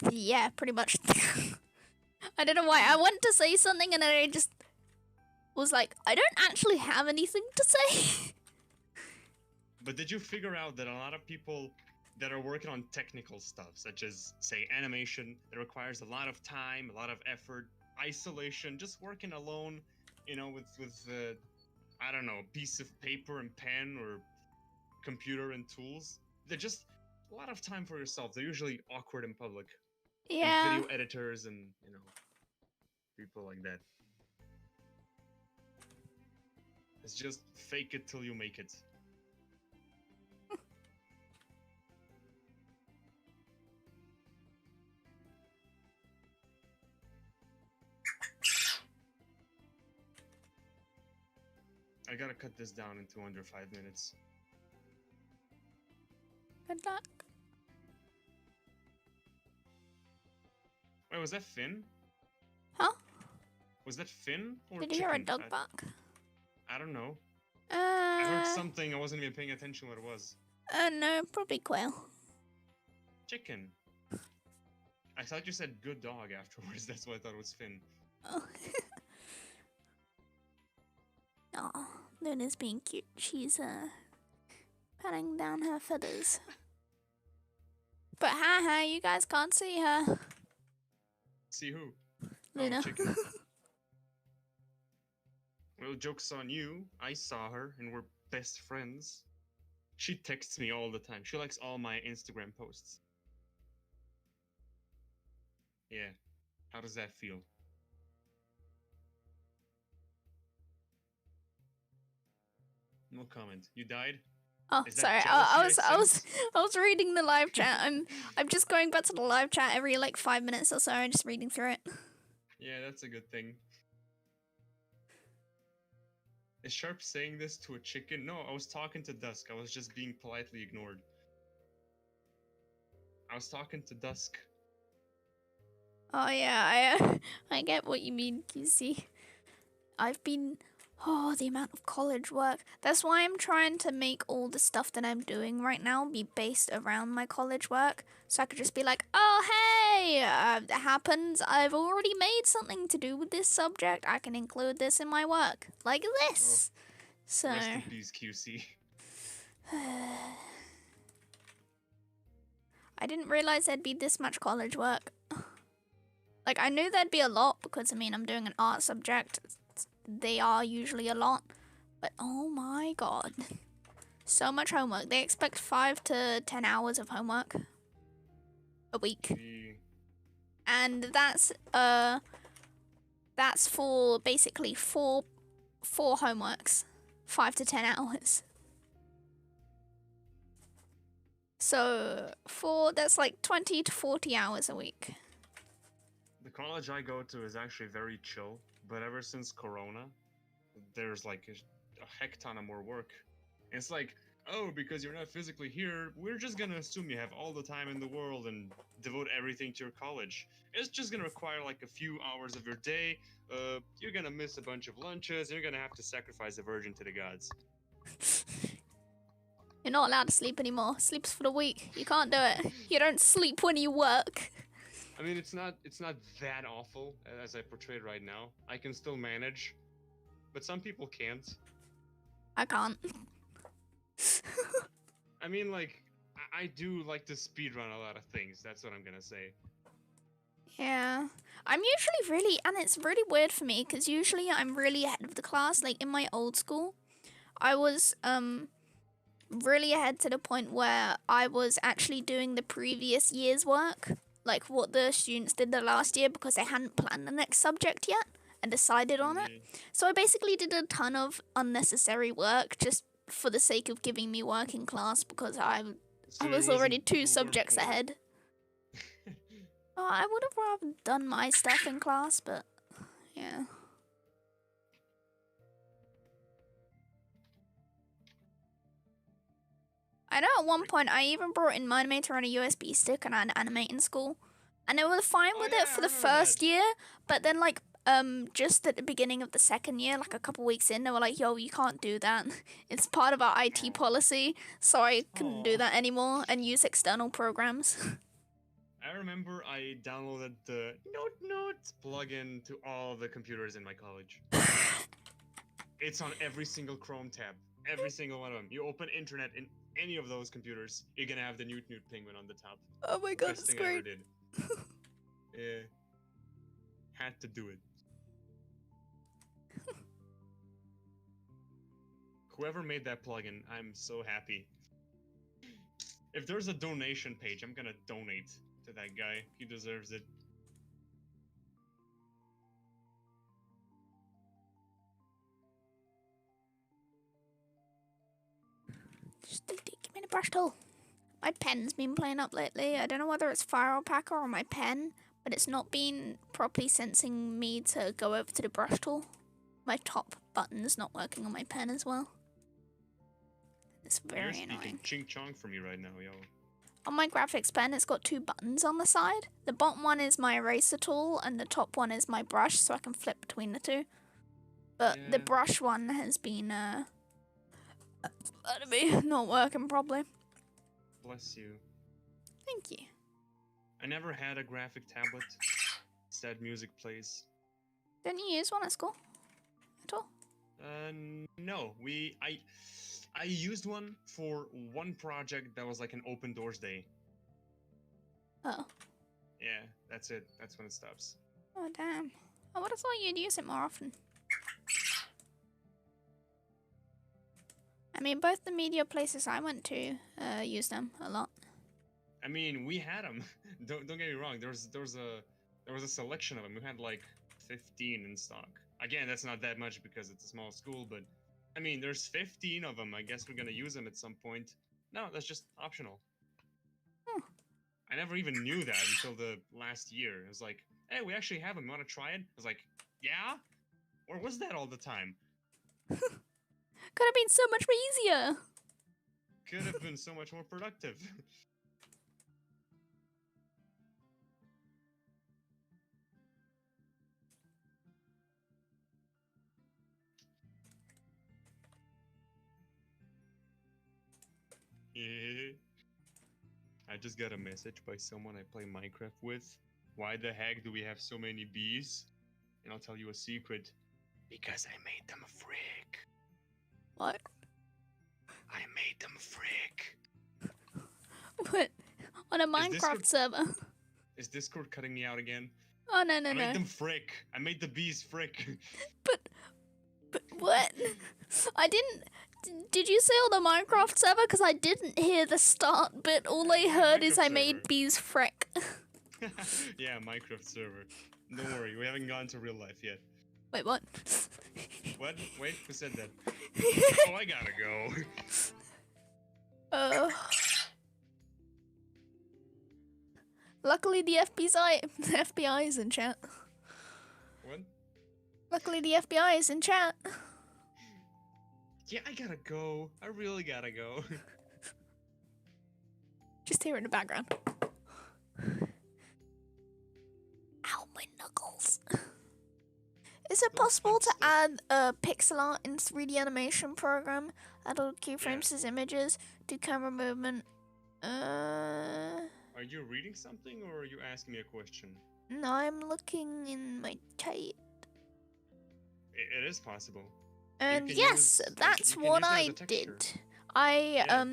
Yeah, pretty much. I don't know why. I went to say something and then I just was like, I don't actually have anything to say. But did you figure out that a lot of people that are working on technical stuff, such as, say, animation, that requires a lot of time, a lot of effort, isolation, just working alone, with I don't know, a piece of paper and pen or computer and tools. They're just a lot of time for yourself. They're usually awkward in public. Yeah. And video editors and, people like that. It's just fake it till you make it. I gotta cut this down into under 5 minutes. Good luck. Wait, was that Finn? Huh? Was that Finn or Did you hear a dog bark? I don't know. I heard something. I wasn't even paying attention what it was. No, probably quail. Chicken. I thought you said good dog afterwards. That's why I thought it was Finn. Oh. Aw, Luna's being cute. She's, patting down her feathers. But haha, you guys can't see her. See who? Luna. Oh, chicken. Well, joke's on you. I saw her and we're best friends. She texts me all the time. She likes all my Instagram posts. Yeah. How does that feel? No comment. You died? Oh, Is that sorry. jealousy I I was reading the live chat. I'm just going back to the live chat every like 5 minutes or so. I'm just reading through it. Yeah, that's a good thing. Is Sharp saying this to a chicken? No, I was talking to Dusk. I was just being politely ignored. I was talking to Dusk. Oh yeah, I get what you mean, QC. I've been the amount of college work. That's why I'm trying to make all the stuff that I'm doing right now be based around my college work. So I could just be like, oh hey, that happens. I've already made something to do with this subject. I can include this in my work. Like this. Oh, so rest in peace, QC. I didn't realize there'd be this much college work. Like, I knew there'd be a lot because, I mean, I'm doing an art subject. They are usually a lot. But, oh my god. So much homework. They expect 5 to 10 hours of homework a week. And that's for basically four homeworks. 5 to 10 hours. So, that's like 20 to 40 hours a week. The college I go to is actually very chill, but ever since Corona, there's like a heck ton of more work. And it's like, oh, because you're not physically here, we're just gonna assume you have all the time in the world and devote everything to your college. It's just gonna require like a few hours of your day. You're gonna miss a bunch of lunches, and you're gonna have to sacrifice a virgin to the gods. You're not allowed to sleep anymore. Sleep's for the weak. You can't do it. You don't sleep when you work. I mean, it's not that awful as I portrayed right now. I can still manage, but some people can't. I can't. I mean, like, I do like to speedrun a lot of things. That's what I'm gonna say. Yeah. I'm usually really, and it's really weird for me, because usually I'm really ahead of the class. Like, in my old school, I was, really ahead to the point where I was actually doing the previous year's work. Like, what the students did the last year, because they hadn't planned the next subject yet. and decided on it. Mhm. So I basically did a ton of unnecessary work just for the sake of giving me work in class because I So it was already wasn't- 2 you weren't subjects bored. ahead. I would have rather done my stuff in class, but yeah. I know at one point I even brought in my Animator on a USB stick and I had Animating school. And they were fine Oh, with yeah, it for I the remember first that. year, but then like just at the beginning of the second year, like a couple weeks in, they were like, yo, you can't do that. It's part of our IT Aw. policy, so I couldn't do Aw. that anymore and use external programs. I remember I downloaded the Note plugin to all the computers in my college. It's on every single Chrome tab. Every single one of them. You open internet in any of those computers, you're gonna have the Newt Penguin on the top. Oh my god, Best it's thing I ever great. did. Yeah. Had to do it. Whoever made that plugin, I'm so happy. If there's a donation page, I'm gonna donate to that guy. He deserves it. Just give me the brush tool. My pen's been playing up lately. I don't know whether it's Fire Alpaca or my pen, but it's not been properly sensing me to go over to the brush tool. My top button's not working on my pen as well. It's You're very speaking annoying. ching chong for me right now, yo. On my graphics pen, it's got 2 buttons on the side. The bottom one is my eraser tool, and the top one is my brush, so I can flip between the two. But the Yeah. brush one has been, not working properly. Bless you. Thank you. I never had a graphic tablet. Instead, music plays. Didn't you use one at school? At all? No. I used one for one project that was like an open doors day. Oh. Yeah, that's it. That's when it stops. Oh, damn. I would have thought you'd use it more often. I mean, both the media places I went to use them a lot. I mean, we had them. Don't get me wrong. There was a selection of them. We had like 15 in stock. Again, that's not that much because it's a small school, but I mean, there's 15 of them. I guess we're gonna use them at some point. No, that's just optional. I never even knew that until the last year. It was like, hey, we actually have them. You want to try it? I was like, yeah? Or was that all the time? Could have been so much more easier. Could have been so much more productive. I just got a message by someone I play Minecraft with. Why the heck do we have so many bees? And I'll tell you a secret. Because I made them a frick. What? I made them frick. What? On a Is Minecraft Discord- server? Is Discord cutting me out again? Oh, no, no, I made no. them frick. I made the bees frick. But what? I didn't... Did you say on the Minecraft server? Because I didn't hear the start bit. All I heard is I Minecraft made server. bees frick. Yeah, Minecraft server. Don't worry, we haven't gone to real life yet. Wait, what? What? Wait, who said that? Oh, I gotta go. Luckily, the FBI is in chat. What? Luckily, the FBI is in chat. Yeah, I gotta go. I really gotta go. Just hear it in the background. Ow, my knuckles. Is it Little possible to fun add pixel art in 3D animation program? Add all keyframes as images, do camera movement. Are you reading something or are you asking me a question? No, I'm looking in my chat. It is possible. And can yes, use- that's you can what use that as I a texture. did. I Yeah.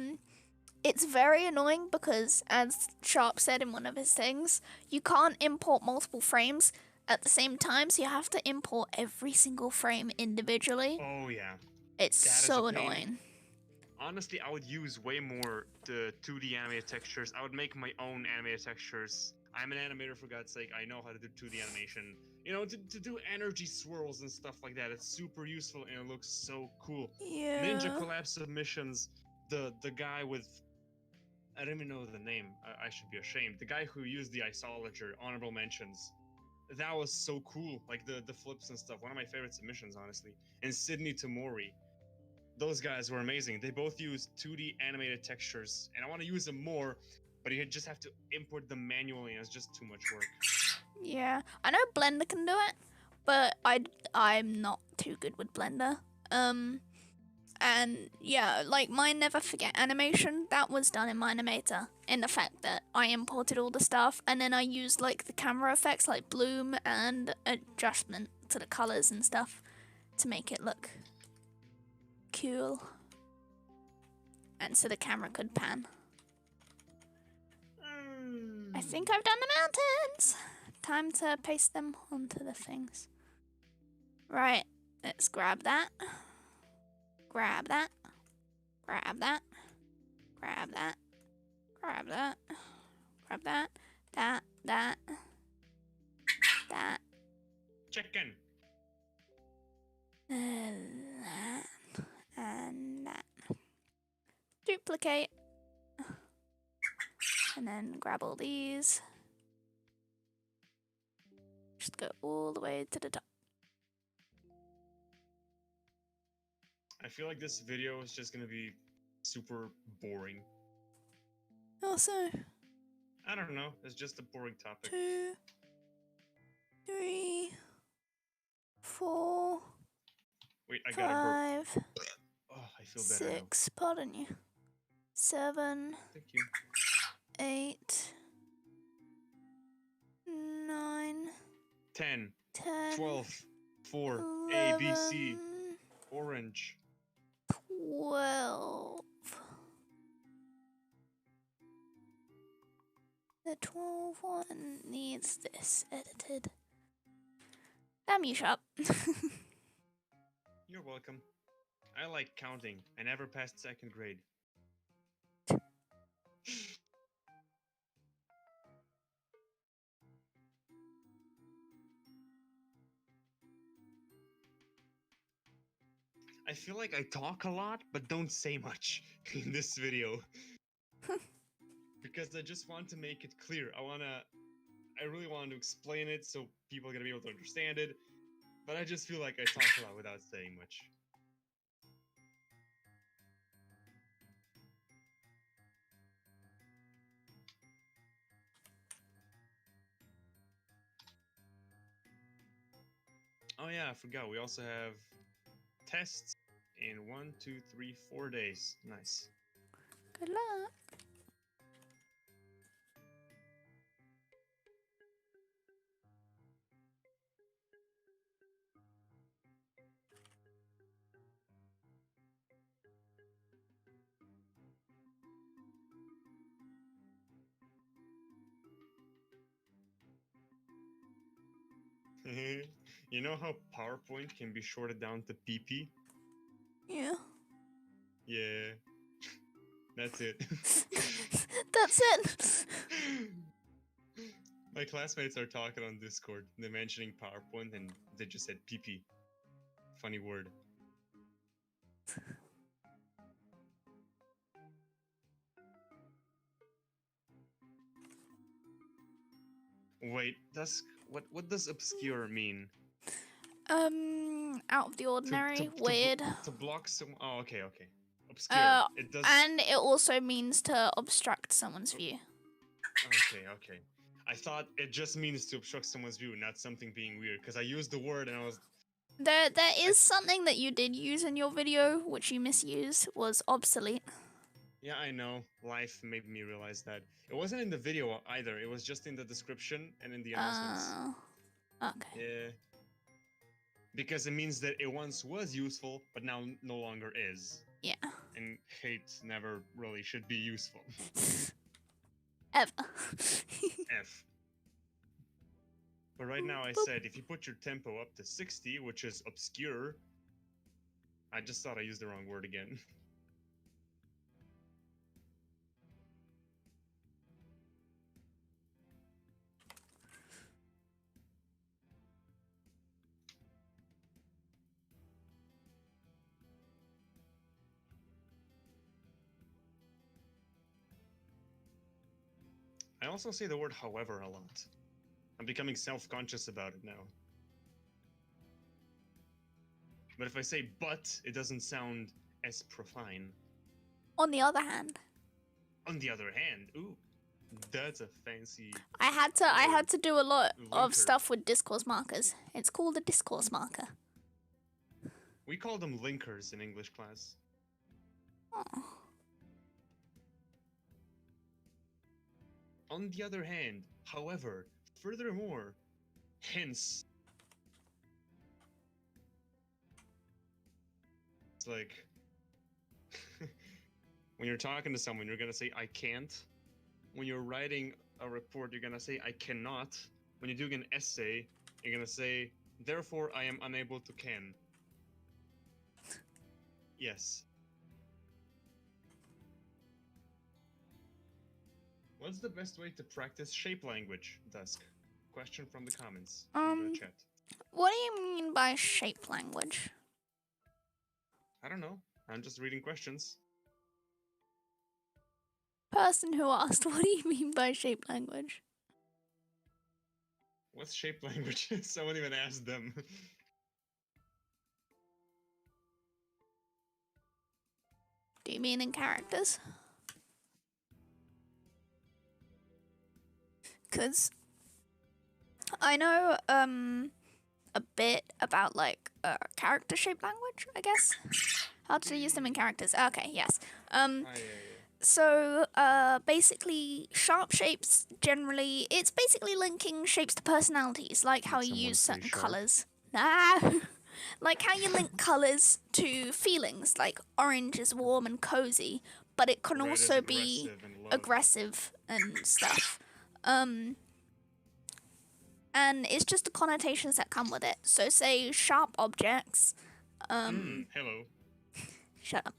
it's very annoying because, as Sharp said in one of his things, you can't import multiple frames at the same time, so you have to import every single frame individually. Oh yeah. It's that is so a pain. annoying. Honestly, I would use way more the 2D animated textures. I would make my own animated textures. I'm an animator, for God's sake. I know how to do 2D animation. you know, to do energy swirls and stuff like that. It's super useful and it looks so cool. Yeah. Ninja collab submissions. The guy with, I don't even know the name. I should be ashamed. The guy who used the isolager, honorable mentions. That was so cool. Like the flips and stuff. One of my favorite submissions, honestly. And Sydney Tamori. Those guys were amazing. They both use 2D animated textures, and I want to use them more, but you just have to import them manually, and it's just too much work. Yeah, I know Blender can do it, but I'm not too good with Blender. And yeah, like my Never Forget animation, that was done in my animator, in the fact that I imported all the stuff and then I used like the camera effects like bloom and adjustment to the colors and stuff to make it look cool. And so the camera could pan. I think I've done the mountains. Time to paste them onto the things. Right, let's grab that. Grab that. Grab that. Grab that. Grab that. Grab that. That. Chicken. That. And that. Duplicate. And then grab all these. Just go all the way to the top. I feel like this video is just gonna be super boring. Also, I don't know. It's just a boring topic. 2, 3, 4, Wait, I gotta burp. 5, Oh, I feel better 6, pardon you. 7, now. Thank you. 8, 9, 10, 10, 12, 4, 11, A, B, C, orange. 12. The 12 one needs this edited. Damn you, Sharp. You're welcome. I like counting. I never passed 2nd grade. I feel like I talk a lot, but don't say much in this video. Because I just want to make it clear. I really want to explain it so people are gonna be able to understand it. But I just feel like I talk a lot without saying much. Oh yeah, I forgot. We also have tests in 1, 2, 3, 4 days. Nice. Good luck. You know how PowerPoint can be shorted down to PP? Yeah. Yeah. That's it. That's it. My classmates are talking on Discord. They're mentioning PowerPoint and they just said PP. Funny word. Wait, what does obscure mean? Out of the ordinary, weird. To block some. Oh, okay. Obscure. It does. And it also means to obstruct someone's view. Okay. I thought it just means to obstruct someone's view, not something being weird. Because I used the word and I was. There is something that you did use in your video, which you misused, was obsolete. Yeah, I know. Life made me realize that. It wasn't in the video either. It was just in the description and in the announcements. Okay. Yeah. Because it means that it once was useful, but now no longer is. Yeah. And hate never really should be useful. Ever. F. But right now I said, if you put your tempo up to 60, which is obscure, I just thought I used the wrong word again. also say the word however a lot. I'm becoming self-conscious about it now. But if I say but, it doesn't sound as profane. On the other hand. On the other hand, ooh, that's a fancy. I had to do a lot of linker. stuff with discourse markers. It's called a discourse marker. We call them linkers in English class. Oh. On the other hand, however, furthermore, hence. It's like when you're talking to someone, you're gonna say I can't. When you're writing a report, you're gonna say I cannot. When you're doing an essay, you're gonna say therefore I am unable to can. Yes. What's the best way to practice shape language, Dusk? Question from the comments. In the chat. What do you mean by shape language? I don't know. I'm just reading questions. Person who asked, what do you mean by shape language? What's shape language? Someone even asked them. Do you mean in characters? Because I know a bit about like character shape language, I guess. How to use them in characters. Okay, yes. So basically sharp shapes generally, it's basically linking shapes to personalities, like how you use certain colors. Like how you link colors to feelings, like orange is warm and cozy, but it can also be aggressive and stuff. And it's just the connotations that come with it. So say sharp objects. Hello. Shut up.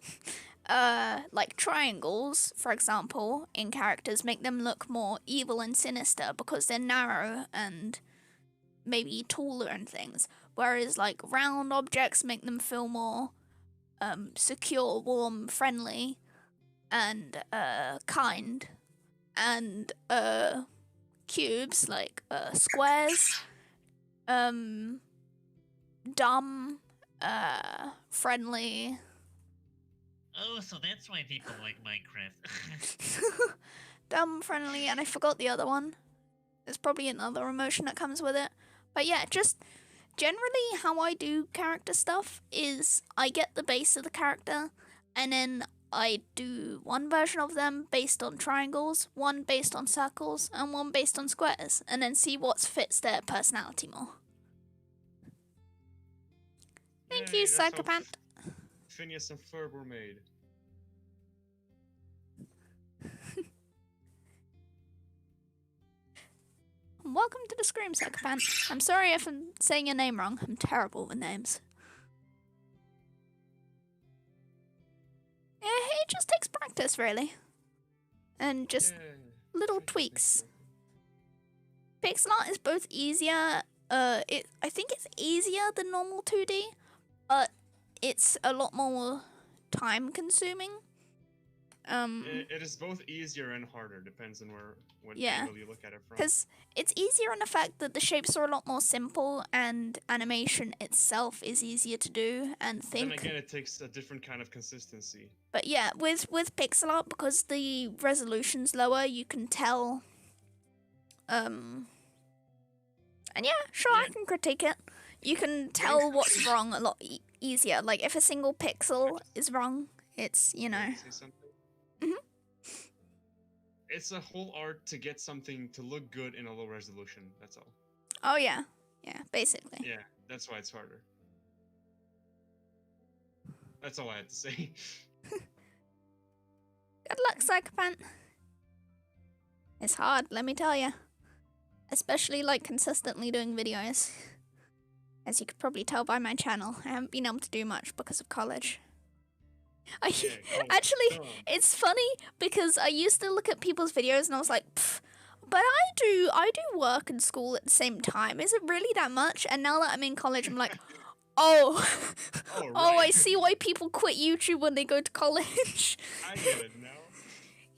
Like triangles, for example, in characters make them look more evil and sinister because they're narrow and maybe taller and things. Whereas like round objects make them feel more secure, warm, friendly, and kind. And cubes, like squares, dumb, friendly. Oh, so that's why people like Minecraft. Dumb, friendly, and I forgot the other one. There's probably another emotion that comes with it. But yeah, just generally how I do character stuff is I get the base of the character, and then I do one version of them based on triangles, one based on circles, and one based on squares, and then see what fits their personality more. Thank you, Psychopath. Phineas and Ferb were made. Welcome to the Scream, Psychopath. I'm sorry if I'm saying your name wrong. I'm terrible with names. It just takes practice, really. And just little tweaks. Pixel art is both easier, I think it's easier than normal 2D, but it's a lot more time consuming. It is both easier and harder, depends on what angle you look at it from. Because it's easier in the fact that the shapes are a lot more simple and animation itself is easier to do and think. Then again, it takes a different kind of consistency. But yeah, with pixel art, because the resolution's lower, you can tell. And yeah, sure, I can critique it. You can tell what's wrong a lot easier. Like if a single pixel is wrong, it's, you know. It's a whole art to get something to look good in a low resolution, that's all. Oh yeah, basically. Yeah, that's why it's harder. That's all I had to say. Good luck, Psychopath. It's hard, let me tell you. Especially like consistently doing videos. As you could probably tell by my channel, I haven't been able to do much because of college. Actually, it's funny because I used to look at people's videos and I was like, but I do work and school at the same time. Is it really that much? And now that I'm in college, I'm like, oh, I see why people quit YouTube when they go to college. I get it now.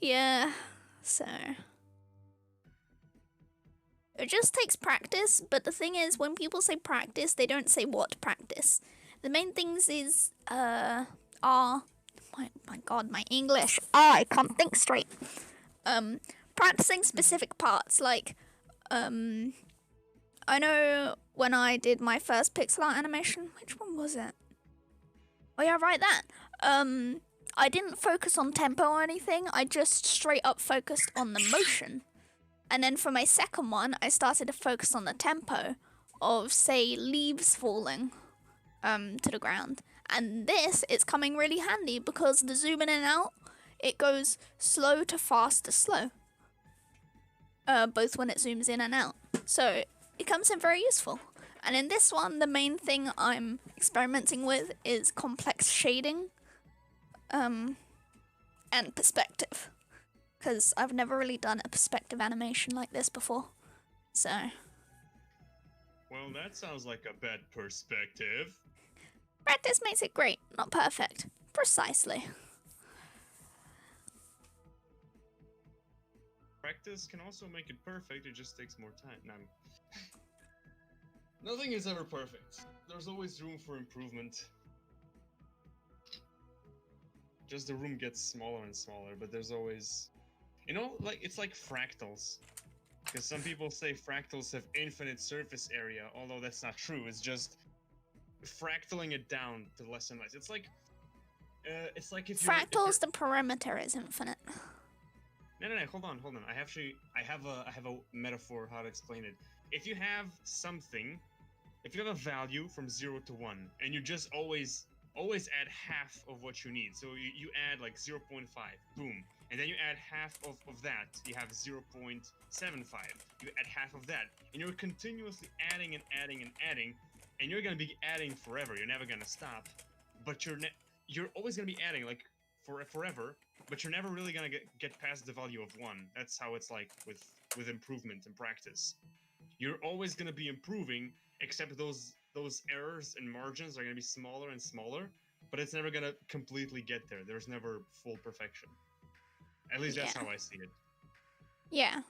Yeah, so. It just takes practice, but the thing is, when people say practice, they don't say what practice. The main things is, are, my god, my English. I can't think straight. Practicing specific parts, like, I know when I did my first pixel art animation, which one was it? Oh yeah, right, that. I didn't focus on tempo or anything, I just straight up focused on the motion. And then for my second one, I started to focus on the tempo of, say, leaves falling to the ground. And this, it's coming really handy because the zoom in and out, it goes slow to fast to slow. Both when it zooms in and out. So it comes in very useful. And in this one, the main thing I'm experimenting with is complex shading and perspective. Because I've never really done a perspective animation like this before. So. Well, that sounds like a bad perspective. Practice makes it great, not perfect. Precisely. Practice can also make it perfect, it just takes more time. Nothing is ever perfect. There's always room for improvement. Just the room gets smaller and smaller, but there's always... You know, like, it's like fractals. Because some people say fractals have infinite surface area, although that's not true. It's just fractaling it down to less and less. It's like if you... Fractals, the perimeter is infinite. No, hold on. I have a metaphor how to explain it. If you have something, if you have a value from 0 to 1, and you just always add half of what you need. So you add like 0.5, boom. And then you add half of that, you have 0.75. You add half of that. And you're continuously adding and adding and adding, and you're gonna be adding forever. You're never gonna stop. But you're always gonna be adding like forever, but you're never really gonna get past the value of 1. That's how it's like with improvement and practice. You're always gonna be improving, except those errors and margins are gonna be smaller and smaller, but it's never gonna completely get there. There's never full perfection. At least that's how I see it. Yeah.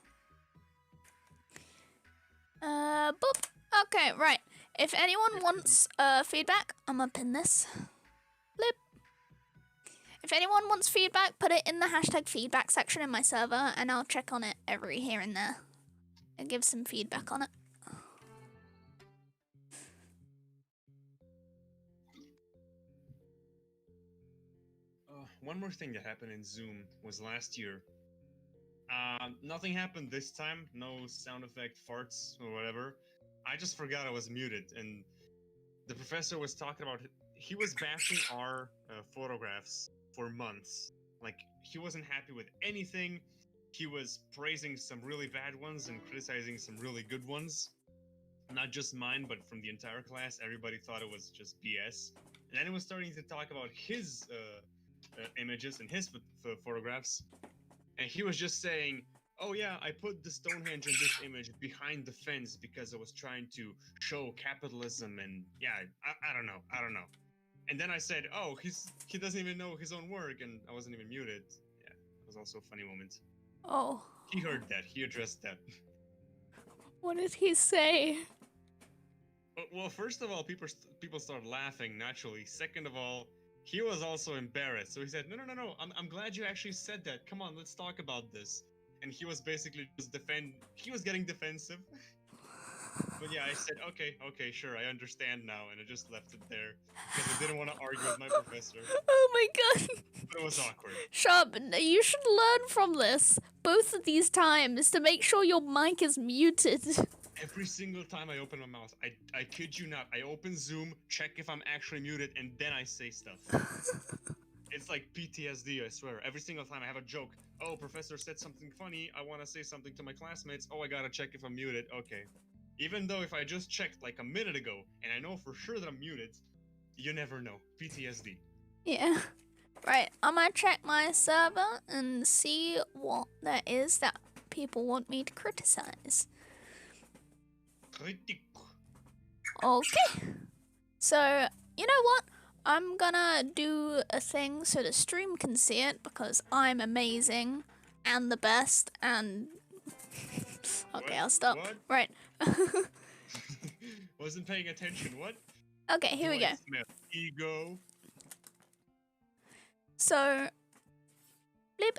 Boop. Okay, right. If anyone wants feedback, I'm gonna pin this. Blip. If anyone wants feedback, put it in the hashtag feedback section in my server, and I'll check on it every here and there and give some feedback on it. One more thing that happened in Zoom was last year. Nothing happened this time. No sound effect, farts, or whatever. I just forgot I was muted, and the professor was talking about... He was bashing our photographs for months. Like, he wasn't happy with anything. He was praising some really bad ones and criticizing some really good ones. Not just mine, but from the entire class. Everybody thought it was just BS. And then he was starting to talk about his images and his photographs, and he was just saying, oh yeah, I put the Stonehenge in this image behind the fence because I was trying to show capitalism, and yeah, I don't know. And then I said, oh, he doesn't even know his own work, and I wasn't even muted. Yeah, it was also a funny moment. Oh. He heard that, he addressed that. What did he say? Well, first of all, people started laughing naturally. Second of all, he was also embarrassed, so he said, no, I'm glad you actually said that. Come on, let's talk about this. And he was basically just he was getting defensive. But yeah, I said, okay, sure, I understand now, and I just left it there, because I didn't want to argue with my professor. Oh my god. But it was awkward. Sharp, you should learn from this, both of these times, to make sure your mic is muted. Every single time I open my mouth, I kid you not, I open Zoom, check if I'm actually muted, and then I say stuff. It's like PTSD, I swear. Every single time I have a joke. Oh, professor said something funny, I want to say something to my classmates. Oh, I gotta check if I'm muted. Okay. Even though if I just checked like a minute ago, and I know for sure that I'm muted, you never know. PTSD. Yeah. Right, I'm gonna check my server and see what there is that people want me to criticize. Okay. So, you know what? I'm gonna do a thing so the stream can see it because I'm amazing and the best and Okay, What? I'll stop. What? Right. Wasn't paying attention. What? Okay, here we Do go. I smell ego? So, bleep.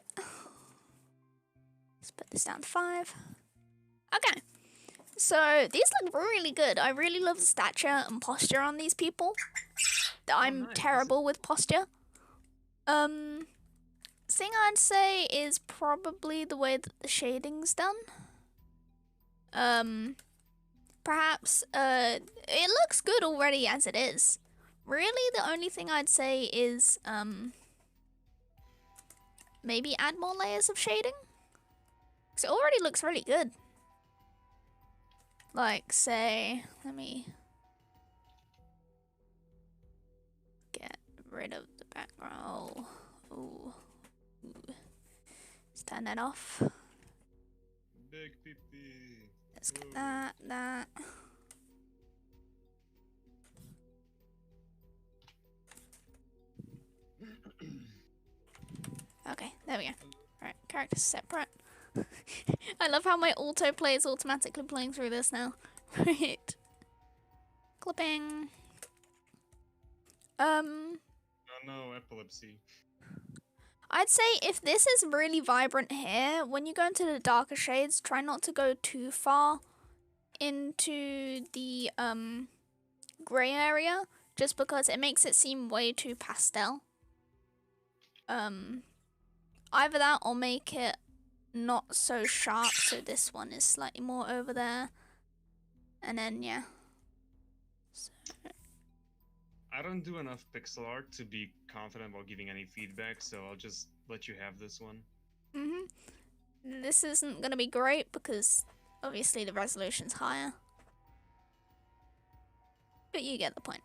Let's put this down to 5. Okay. So, these look really good. I really love the stature and posture on these people. I'm nice. terrible with posture. Thing I'd say is probably the way that the shading's done. Perhaps, it looks good already as it is. Really, the only thing I'd say is, maybe add more layers of shading? Because it already looks really good. Like, say, let me get rid of the background. Oh, ooh. Let's turn that off. Big pee-pee. Let's get that. Okay, there we go. Alright, characters separate. I love how my autoplay is automatically playing through this now. Right. Clipping. Oh no, epilepsy. I'd say if this is really vibrant here, when you go into the darker shades, try not to go too far into the grey area, just because it makes it seem way too pastel. Either that or make it not so sharp, so this one is slightly more over there. And then, yeah. So. I don't do enough pixel art to be confident about giving any feedback, so I'll just let you have this one. This isn't going to be great because obviously the resolution's higher. But you get the point.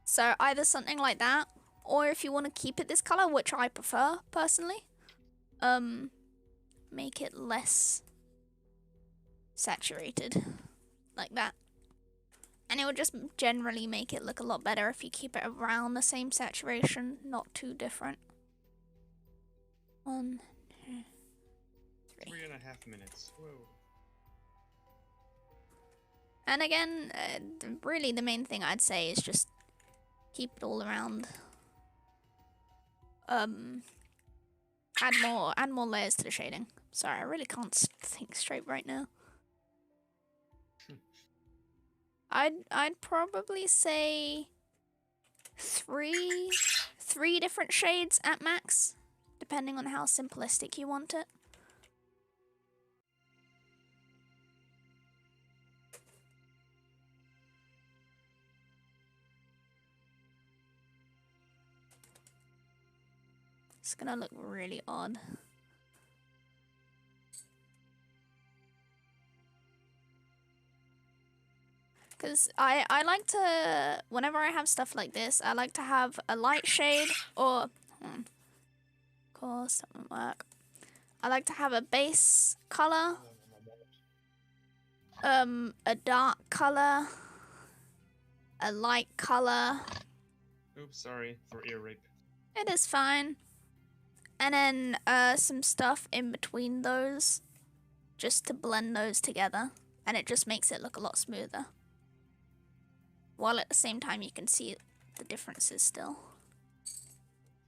So either something like that, or if you want to keep it this color, which I prefer personally, make it less saturated, like that. And it will just generally make it look a lot better if you keep it around the same saturation, not too different. 1, 2, 3. 3.5 minutes. Whoa. And again, really the main thing I'd say is just keep it all around. Add more layers to the shading. Sorry, I really can't think straight right now. I'd probably say three different shades at max, depending on how simplistic you want it. It's gonna look really odd. Because I like to, whenever I have stuff like this, I like to have a light shade or, of course, that won't work. I like to have a base color, a dark color, a light color. Oops, sorry for ear rape. It is fine. And then some stuff in between those, just to blend those together. And it just makes it look a lot smoother. While at the same time you can see the differences still.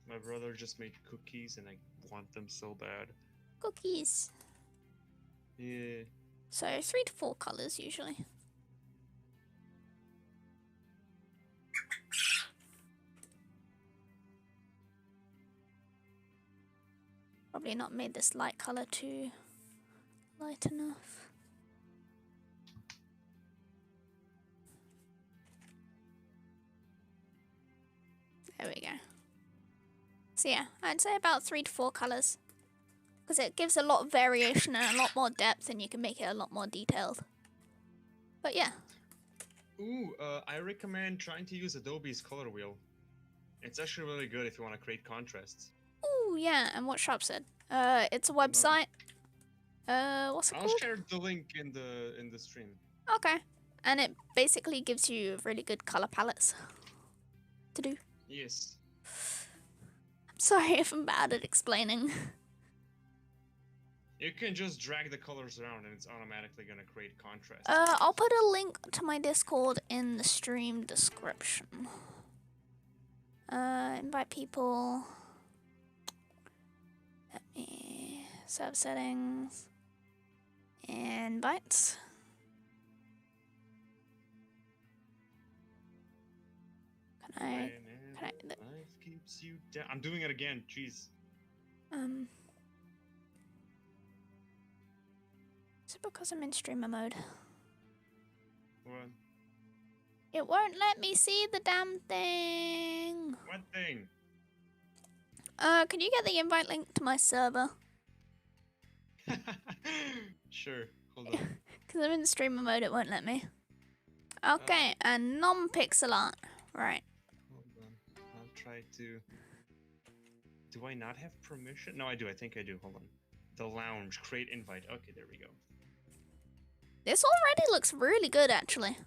My brother just made cookies and I want them so bad. Cookies. Yeah. So 3 to 4 colors usually. Probably not made this light color too light enough. There we go. So yeah, I'd say about 3 to 4 colors. Because it gives a lot of variation and a lot more depth and you can make it a lot more detailed. But yeah. Ooh, I recommend trying to use Adobe's color wheel. It's actually really good if you want to create contrasts. Ooh, yeah, and what Sharp said. It's a website. What's it I'll called? share the link in the stream. Okay. And it basically gives you really good color palettes to do. Yes. I'm sorry if I'm bad at explaining. You can just drag the colors around and it's automatically gonna create contrast. I'll put a link to my Discord in the stream description. Invite people. Let me serve settings. Invite. Can I Life keeps you down. I'm doing it again. Jeez. Is it because I'm in streamer mode? What? It won't let me see the damn thing. What thing? Can you get the invite link to my server? Sure. Hold on. Because I'm in streamer mode, it won't let me. Okay, and non-pixel art. Right. Hold on. I'll try to... Do I not have permission? No, I do. I think I do. Hold on. The lounge. Create invite. Okay, there we go. This already looks really good, actually.